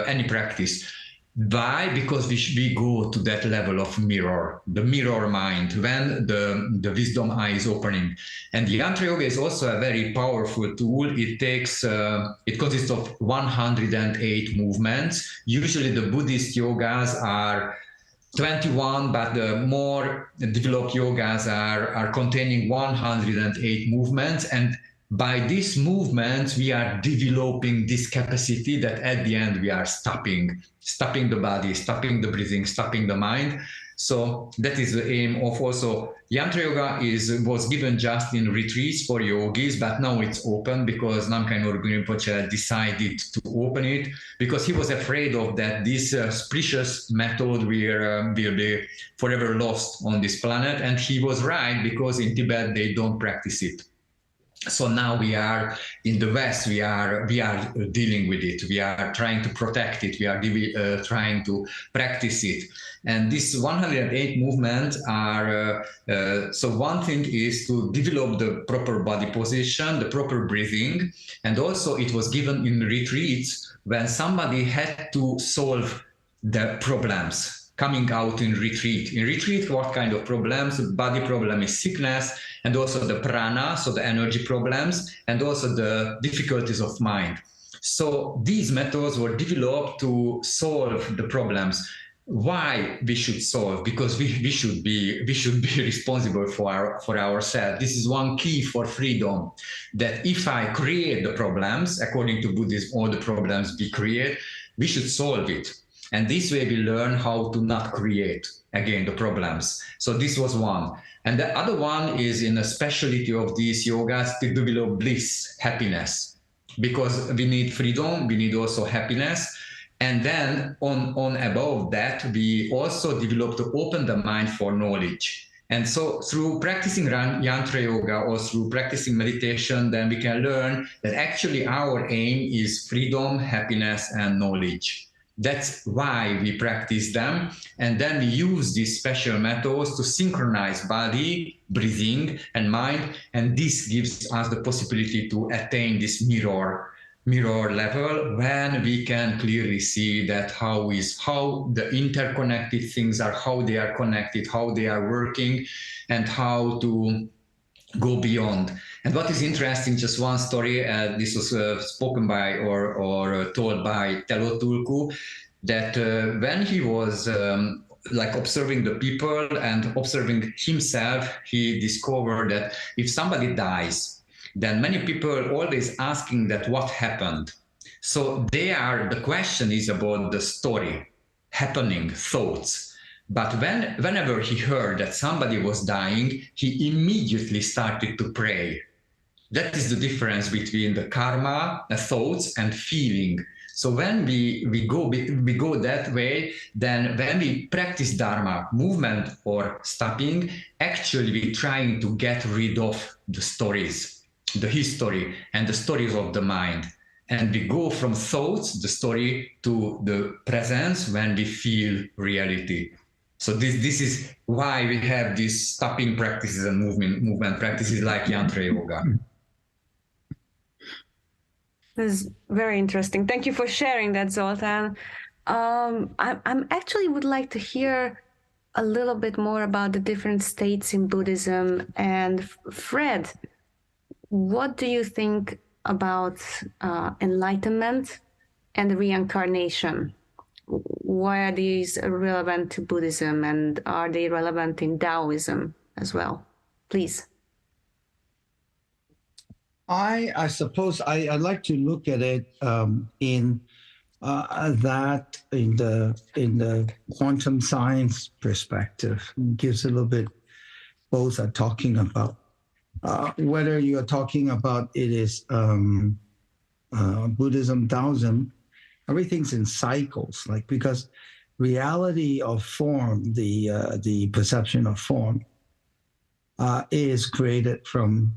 any practice. Why? Because we go to that level of mirror, the mirror mind, when the wisdom eye is opening. And the Yantra Yoga is also a very powerful tool. It consists of 108 movements. Usually the Buddhist yogas are 21, but the more developed yogas are containing 108 movements. And by these movements, we are developing this capacity that at the end we are stopping the body, stopping the breathing, stopping the mind. So that is the aim of also Yantra Yoga was given just in retreats for yogis, but now it's open because Namkhai Norgul Rinpoche decided to open it because he was afraid of that this precious method will be forever lost on this planet. And he was right, because in Tibet they don't practice it. So now we are in the West. We are dealing with it. We are trying to protect it. We are trying to practice it. And this 108 movements are so one thing is to develop the proper body position, the proper breathing, and also it was given in retreats when somebody had to solve the problems coming out in retreat. In retreat, what kind of problems? The body problem is sickness, and also the prana, so the energy problems, and also the difficulties of mind. So these methods were developed to solve the problems. Why we should solve? Because we should be responsible for ourselves. This is one key for freedom. That if I create the problems, according to Buddhism, all the problems we create, we should solve it. And this way we learn how to not create, again, the problems. So this was one. And the other one is in a specialty of these yogas to develop bliss, happiness. Because we need freedom, we need also happiness. And then on above that, we also develop to open the mind for knowledge. And so through practicing yantra yoga or through practicing meditation, then we can learn that actually our aim is freedom, happiness, and knowledge. That's why we practice them. And then we use these special methods to synchronize body, breathing, and mind. And this gives us the possibility to attain this mirror level when we can clearly see that how the interconnected things are, how they are connected, how they are working, and how to go beyond. And what is interesting, just one story, this was spoken by or told by Telo Tulku, that when he was like observing the people and observing himself, he discovered that if somebody dies, then many people always asking that what happened. So the question is about the story, happening, thoughts. But whenever he heard that somebody was dying, he immediately started to pray. That is the difference between the karma, the thoughts, and feeling. So when we go that way, then when we practice dharma, movement or stopping, actually we're trying to get rid of the stories, the history, and the stories of the mind. And we go from thoughts, the story, to the presence when we feel reality. So this is why we have these stopping practices and movement practices like yantra yoga. This is very interesting. Thank you for sharing that, Zoltán. I'm actually would like to hear a little bit more about the different states in Buddhism. And Fred, what do you think about enlightenment and reincarnation? Why are these relevant to Buddhism, and are they relevant in Taoism as well? Please. I suppose I'd like to look at it in the quantum science perspective. It gives a little bit both are talking about. Whether you are talking about it is Buddhism, Taoism, everything's in cycles. Like because reality of form, the perception of form, is created from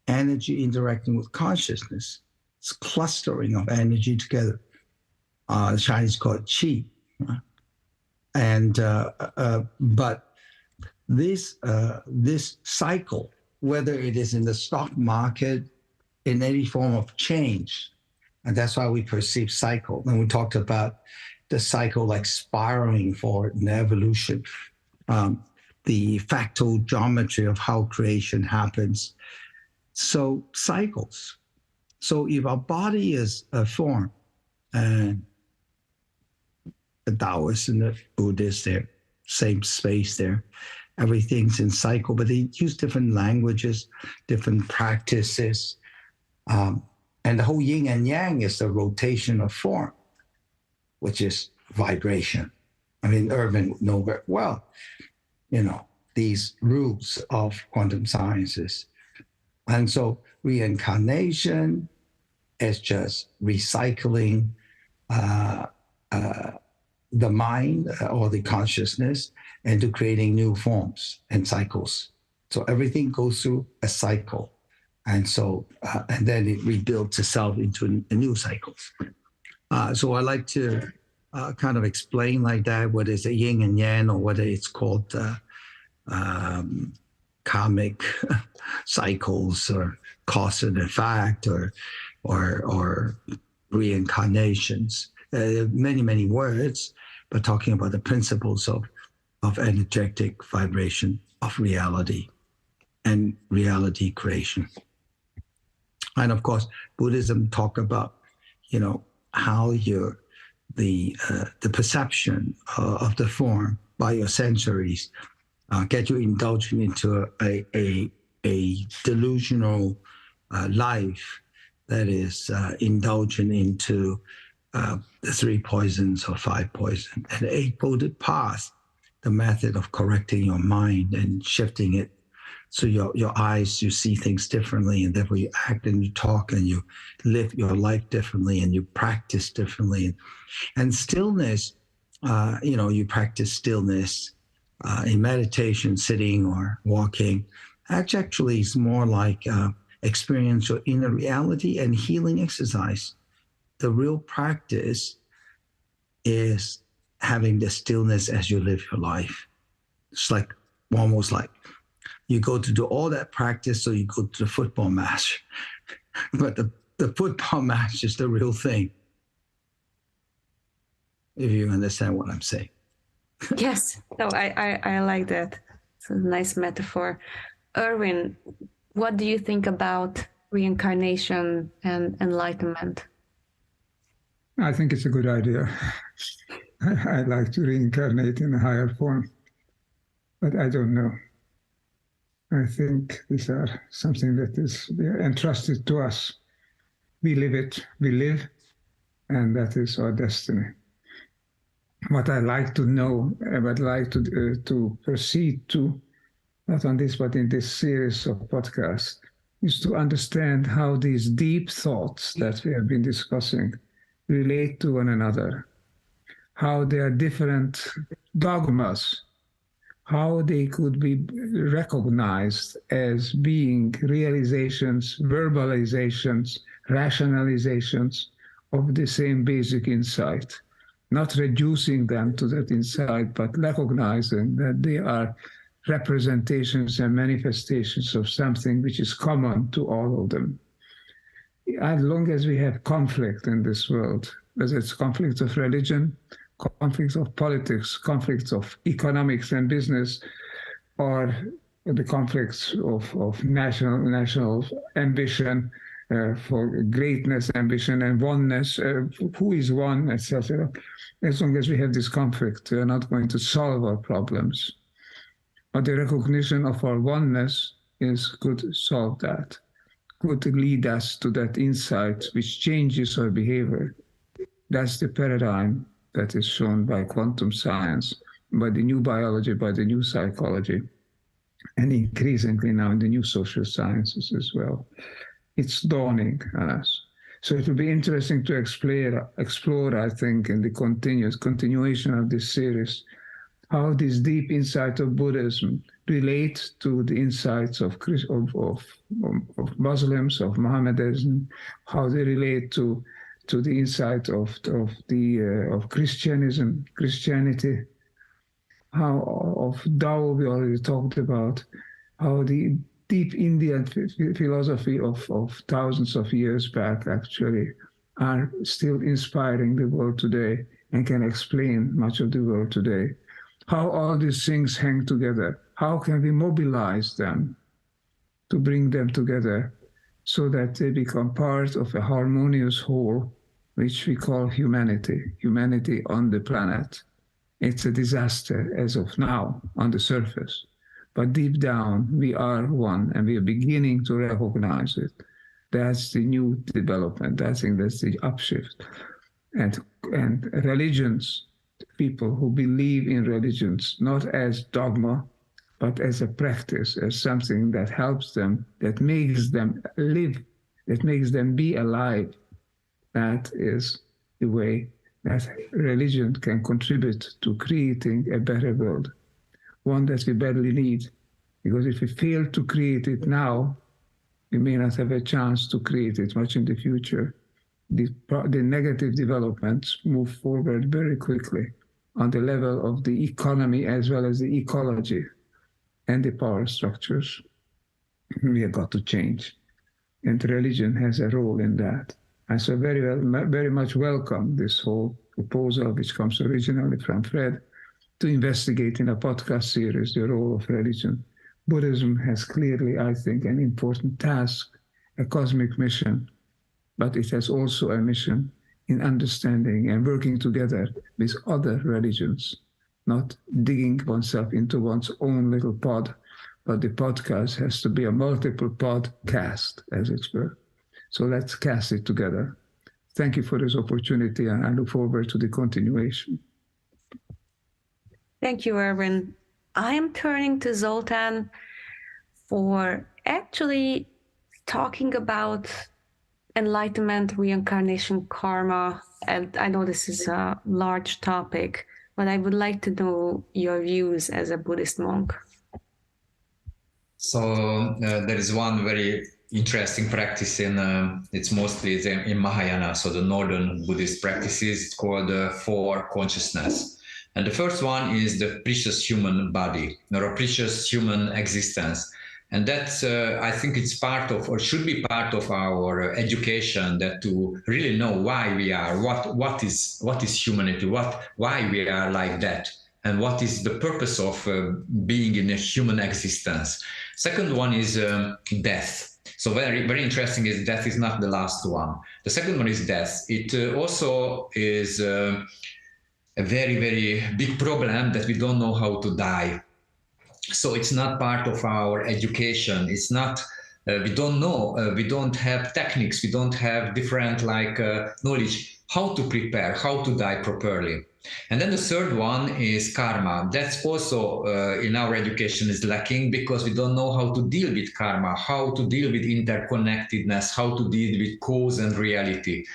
energy interacting with consciousness. It's clustering of energy together. The Chinese call it qi. And but this cycle, whether it is in the stock market, in any form of change, and that's why we perceive cycle. And we talked about the cycle like spiraling forward in evolution, the fractal geometry of how creation happens. So cycles. So if our body is a form, and the Taoists and the Buddhists, they're same space there. Everything's in cycle, but they use different languages, different practices. And the whole yin and yang is the rotation of form, which is vibration. I mean, Irvin would know very well, these rules of quantum sciences. And so reincarnation is just recycling the mind or the consciousness into creating new forms and cycles. So everything goes through a cycle. And so, and then it rebuilds itself into a new cycle. So I like to kind of explain like that, whether it's a yin and yang or whether it's called karmic cycles or cause and effect or reincarnations. Many words, but talking about the principles of energetic vibration of reality and reality creation. And of course, Buddhism talk about, how the perception of the form by your sensories get you indulging into a delusional life that is indulgent into the 3 poisons or 5 poisons, and the 8-folded path, the method of correcting your mind and shifting it. So your eyes, you see things differently, and therefore you act and you talk and you live your life differently and you practice differently. And stillness, you practice stillness in meditation, sitting or walking. Actually, is more like experience your inner reality and healing exercise. The real practice is having the stillness as you live your life. It's like almost like you go to do all that practice, so you go to the football match. But the football match is the real thing, if you understand what I'm saying. Yes, no, I like that. It's a nice metaphor. Erwin, what do you think about reincarnation and enlightenment? I think it's a good idea. I like to reincarnate in a higher form, but I don't know. I think these are something that is entrusted to us. We live it, we live, and that is our destiny. What I like to know, and what I like to proceed to, not on this, but in this series of podcasts, is to understand how these deep thoughts that we have been discussing relate to one another, how they are different dogmas, how they could be recognized as being realizations, verbalizations, rationalizations of the same basic insight, not reducing them to that insight, but recognizing that they are representations and manifestations of something which is common to all of them. As long as we have conflict in this world, whether it's conflict of religion, conflicts of politics, conflicts of economics and business, or the conflicts of national ambition for greatness, ambition, and oneness, who is one, etc. As long as we have this conflict, we are not going to solve our problems. But the recognition of our oneness could solve that, could lead us to that insight which changes our behavior. That's the paradigm that is shown by quantum science, by the new biology, by the new psychology, and increasingly now in the new social sciences as well. It's dawning on us. So it will be interesting to explore, I think, in the continuation of this series, how this deep insight of Buddhism relates to the insights of Muslims, of Mohammedanism, how they relate to the insight of Christianity, how of Tao we already talked about, how the deep Indian philosophy of thousands of years back actually are still inspiring the world today and can explain much of the world today. How all these things hang together. How can we mobilize them to bring them together so that they become part of a harmonious whole, which we call humanity on the planet. It's a disaster as of now on the surface, but deep down we are one and we are beginning to recognize it. That's the new development. I think that's the upshift. And religions, people who believe in religions, not as dogma, but as a practice, as something that helps them, that makes them live, that makes them be alive. That is the way that religion can contribute to creating a better world, one that we badly need. Because if we fail to create it now, We may not have a chance to create it much in the future. The negative developments move forward very quickly on the level of the economy as well as the ecology and the power structures. We have got to change. And religion has a role in that. I so very much welcome this whole proposal, which comes originally from Fred, to investigate in a podcast series the role of religion. Buddhism has clearly, I think, an important task, a cosmic mission, but it has also a mission in understanding and working together with other religions, not digging oneself into one's own little pod, but the podcast has to be a multiple podcast, as it were. So let's cast it together. Thank you for this opportunity, and I look forward to the continuation. Thank you, Erwin. I am turning to Zoltán for actually talking about enlightenment, reincarnation, karma. And I know this is a large topic, but I would like to know your views as a Buddhist monk. So there is one very interesting practice it's mostly in Mahayana, so the northern Buddhist practices. It's called Four Consciousness. And the first one is the precious human body, or a precious human existence. And that's, I think it's part of, or should be part of our education, that to really know why we are, what is humanity, why we are like that, and what is the purpose of being in a human existence. Second one is death. So very, very interesting is death is not the last one. The second one is death. It also is a very, very big problem that we don't know how to die. So it's not part of our education. It's not, we don't know, we don't have techniques, we don't have different knowledge how to prepare, how to die properly. And then the third one is karma. That's also in our education is lacking, because we don't know how to deal with karma, how to deal with interconnectedness, how to deal with cause and reality.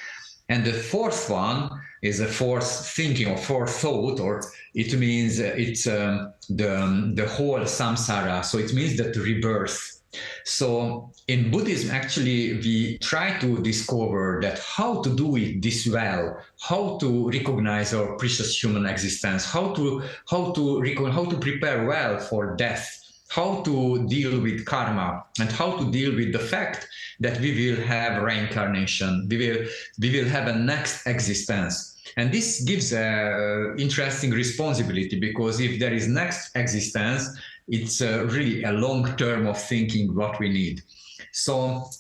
And the fourth one is a fourth thinking or fourth thought, or it means it's the whole samsara. So it means that rebirth. So in Buddhism, actually, we try to discover that how to do it this well, how to recognize our precious human existence, how to prepare well for death, how to deal with karma, and how to deal with the fact that we will have reincarnation, we will have a next existence. And this gives an interesting responsibility, because if there is next existence, it's really a long term of thinking what we need. So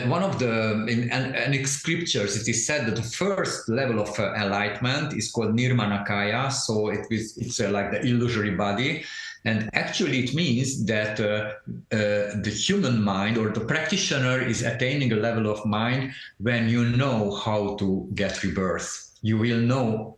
one of in scriptures, it is said that the first level of enlightenment is called nirmanakaya. So it's like the illusory body. And actually it means that the human mind, or the practitioner, is attaining a level of mind when you know how to get rebirth. You will know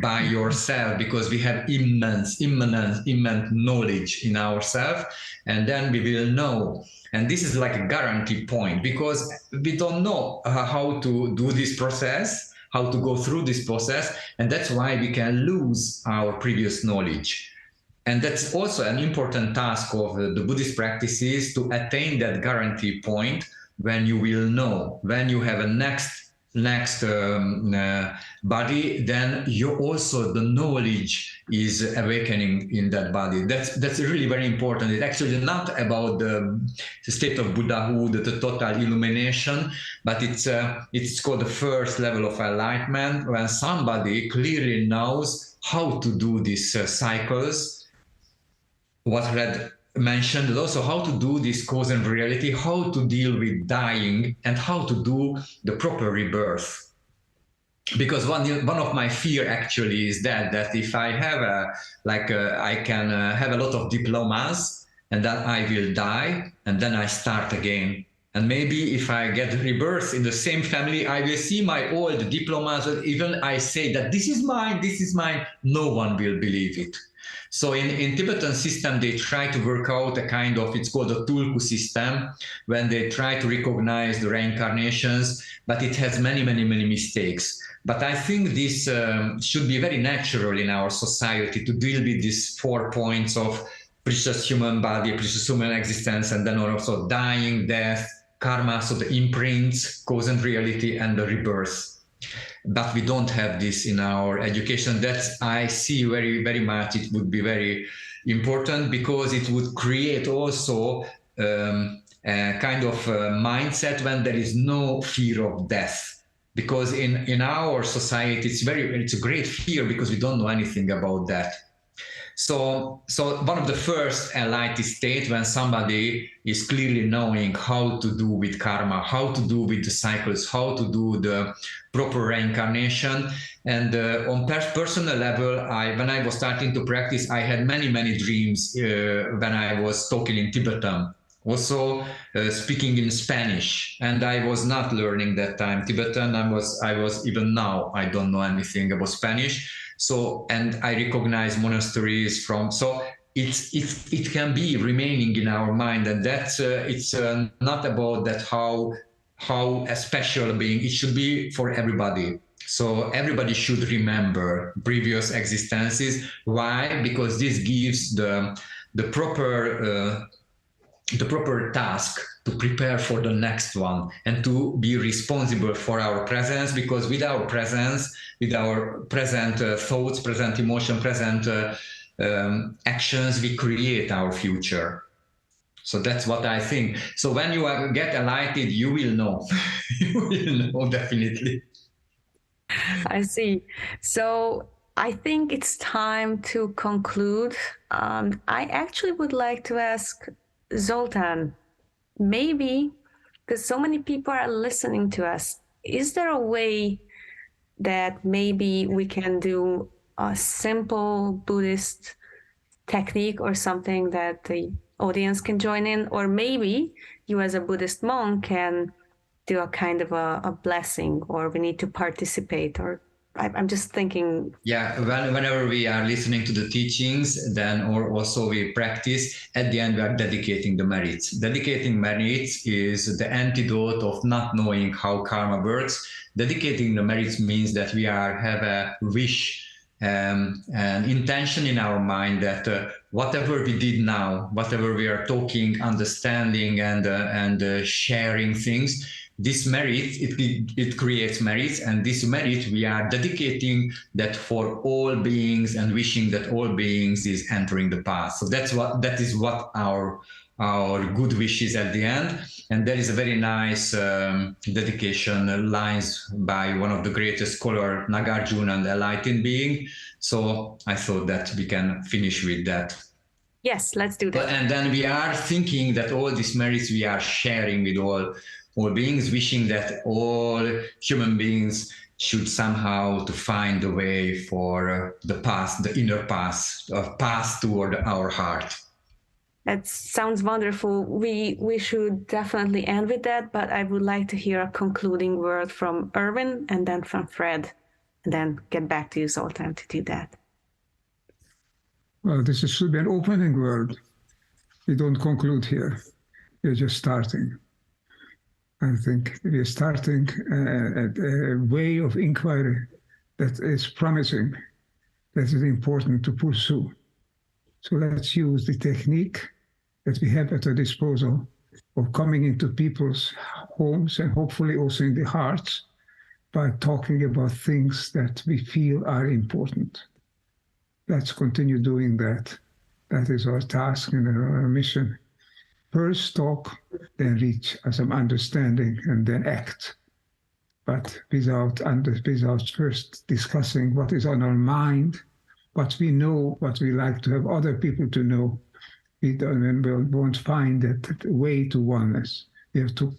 by yourself, because we have immense knowledge in ourselves, and then we will know. And this is like a guarantee point, because we don't know how to do this process, how to go through this process, and that's why we can lose our previous knowledge. And that's also an important task of the Buddhist practices, to attain that guarantee point when you will know, when you have a next body, then you also, the knowledge is awakening in that body. That's really very important. It's actually not about the state of Buddhahood, the total illumination, but it's called the first level of enlightenment, when somebody clearly knows how to do these cycles. What Red mentioned, and also how to do this cause and reality, how to deal with dying, and how to do the proper rebirth. Because one of my fear actually is that if I have I can have a lot of diplomas, and then I will die, and then I start again. And maybe if I get rebirth in the same family, I will see my old diplomas, and even I say that this is mine, no one will believe it. So in Tibetan system, they try to work out a kind of, it's called a tulku system, when they try to recognize the reincarnations, but it has many mistakes. But I think this should be very natural in our society, to deal with these 4 points of precious human body, precious human existence, and then also dying, death, karma, so the imprints, cause and reality, and the rebirth. But we don't have this in our education. That's, I see very, very much it would be very important, because it would create also a kind of mindset when there is no fear of death. Because in our society, it's a great fear, because we don't know anything about that. So one of the first enlightened state, when somebody is clearly knowing how to do with karma, how to do with the cycles, how to do the proper reincarnation. And on personal level, when I was starting to practice, I had many, many dreams when I was talking in Tibetan. Also speaking in Spanish, and I was not learning that time Tibetan. I was even now I don't know anything about Spanish. So, and I recognize monasteries from. So it can be remaining in our mind, and that's it's not about that how a special being. It should be for everybody. So everybody should remember previous existences. Why? Because this gives the proper task to prepare for the next one, and to be responsible for our presence, because with our presence, with our present thoughts, present emotion, present actions, we create our future. So that's what I think. So when you get enlightened, you will know. You will know, definitely. I see. So I think it's time to conclude. I actually would like to ask Zoltán, maybe, because so many people are listening to us, is there a way that maybe we can do a simple Buddhist technique or something that the audience can join in? Or maybe you as a Buddhist monk can do a kind of a blessing, or we need to participate, or I'm just thinking. Yeah, whenever we are listening to the teachings, then or also we practice, at the end we are dedicating the merits. Dedicating merits is the antidote of not knowing how karma works. Dedicating the merits means that we have a wish, an intention in our mind that whatever we did now, whatever we are talking, understanding, and sharing things, this merit, it creates merits, and this merit we are dedicating that for all beings, and wishing that all beings is entering the path. So that is what our good wish is at the end. And there is a very nice dedication lines by one of the greatest scholar, Nagarjuna, and enlightened being. So I thought that we can finish with that. Yes, let's do that. And then we are thinking that all these merits we are sharing with all beings, wishing that all human beings should somehow to find the way for the path, the inner path toward our heart. That sounds wonderful. We should definitely end with that, but I would like to hear a concluding word from Erwin, and then from Fred, and then get back to you, Zoltán, to do that. Well, this should be an opening word. We don't conclude here. We're just starting. I think we're starting a way of inquiry that is promising, that is important to pursue. So let's use the technique that we have at our disposal of coming into people's homes, and hopefully also in the hearts, by talking about things that we feel are important. Let's continue doing that. That is our task and our mission. First talk, then reach some understanding, and then act. But without first discussing what is on our mind, what we know, what we like to have other people to know, we won't find that way to oneness. We have to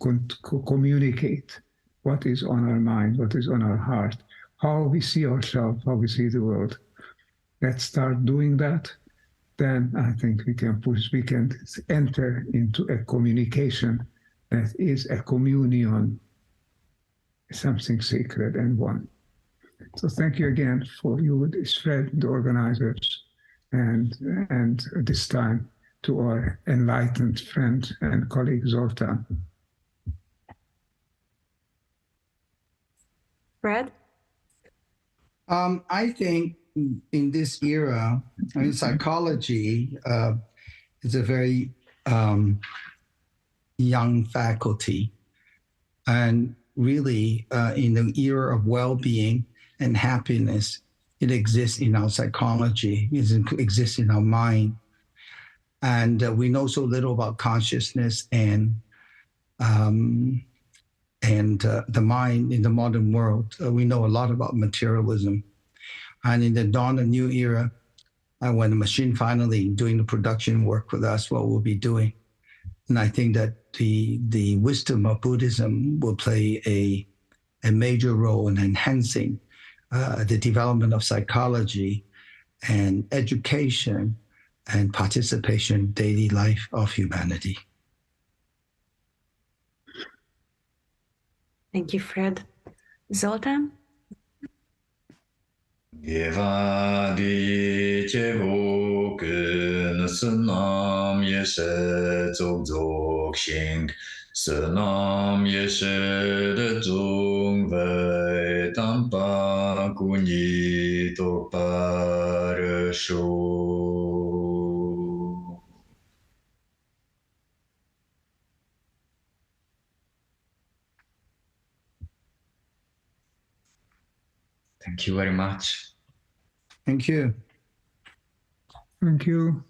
communicate what is on our mind, what is on our heart, how we see ourselves, how we see the world. Let's start doing that. Then I think we can enter into a communication that is a communion, something sacred and one. So thank you again for you, Fred, the organizers, and this time to our enlightened friend and colleague Zoltán. Fred? I think in this era, in psychology, It's a very young faculty. And really, in the era of well-being and happiness, it exists in our psychology, it exists in our mind. And we know so little about consciousness and the mind in the modern world. We know a lot about materialism. And in the dawn of new era, when the machine finally doing the production work with us, what we'll be doing. And I think that the wisdom of Buddhism will play a major role in enhancing the development of psychology and education and participation in daily life of humanity. Thank you, Fred. Zoltán? Gevadi chevo kun sunam yeshe zog zog xing sunam yeshe de zung wei tampa kunyi to par shu. Thank you very much. Thank you. Thank you.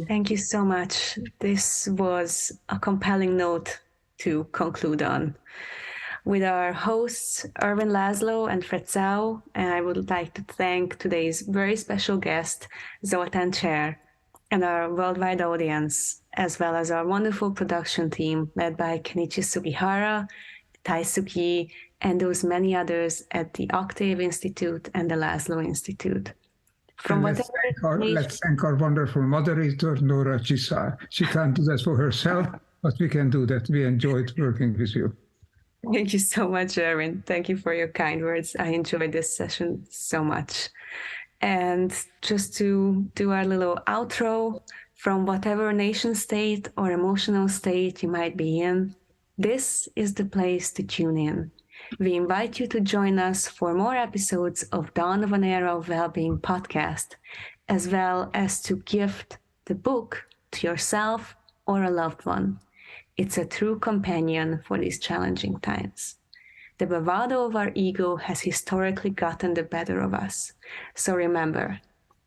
Thank you so much. This was a compelling note to conclude on. With our hosts, Erwin Laszlo and Fred Zhao, and I would like to thank today's very special guest, Zoltán Cser, and our worldwide audience, as well as our wonderful production team led by Kenichi Sugihara, Taisuke, and those many others at the Octave Institute and the Laszlo Institute. Let's thank our wonderful moderator, Nora Chisar. She can't do that for herself, but we can do that. We enjoyed working with you. Thank you so much, Erwin. Thank you for your kind words. I enjoyed this session so much. And just to do our little outro, from whatever nation state or emotional state you might be in, this is the place to tune in. We invite you to join us for more episodes of Dawn of an Era of Wellbeing podcast, as well as to gift the book to yourself or a loved one. It's a true companion for these challenging times. The bravado of our ego has historically gotten the better of us. So remember,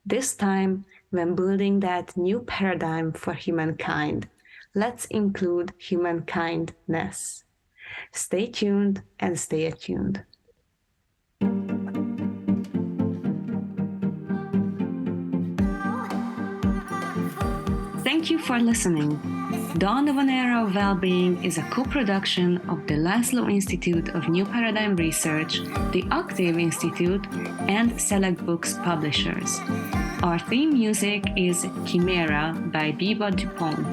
this time when building that new paradigm for humankind, let's include humankindness. Stay tuned and stay attuned. Thank you for listening. Dawn of an Era of Wellbeing is a co-production of the Laszlo Institute of New Paradigm Research, the Octave Institute, and Select Books Publishers. Our theme music is Chimera by Biba Dupont.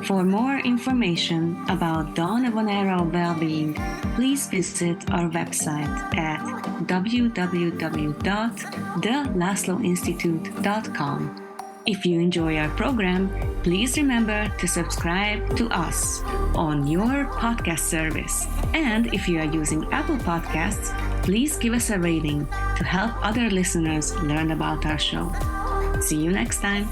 For more information about Dawn of an Era of Wellbeing, please visit our website at www.thelaszloinstitute.com. If you enjoy our program, please remember to subscribe to us on your podcast service. And if you are using Apple Podcasts, please give us a rating to help other listeners learn about our show. See you next time.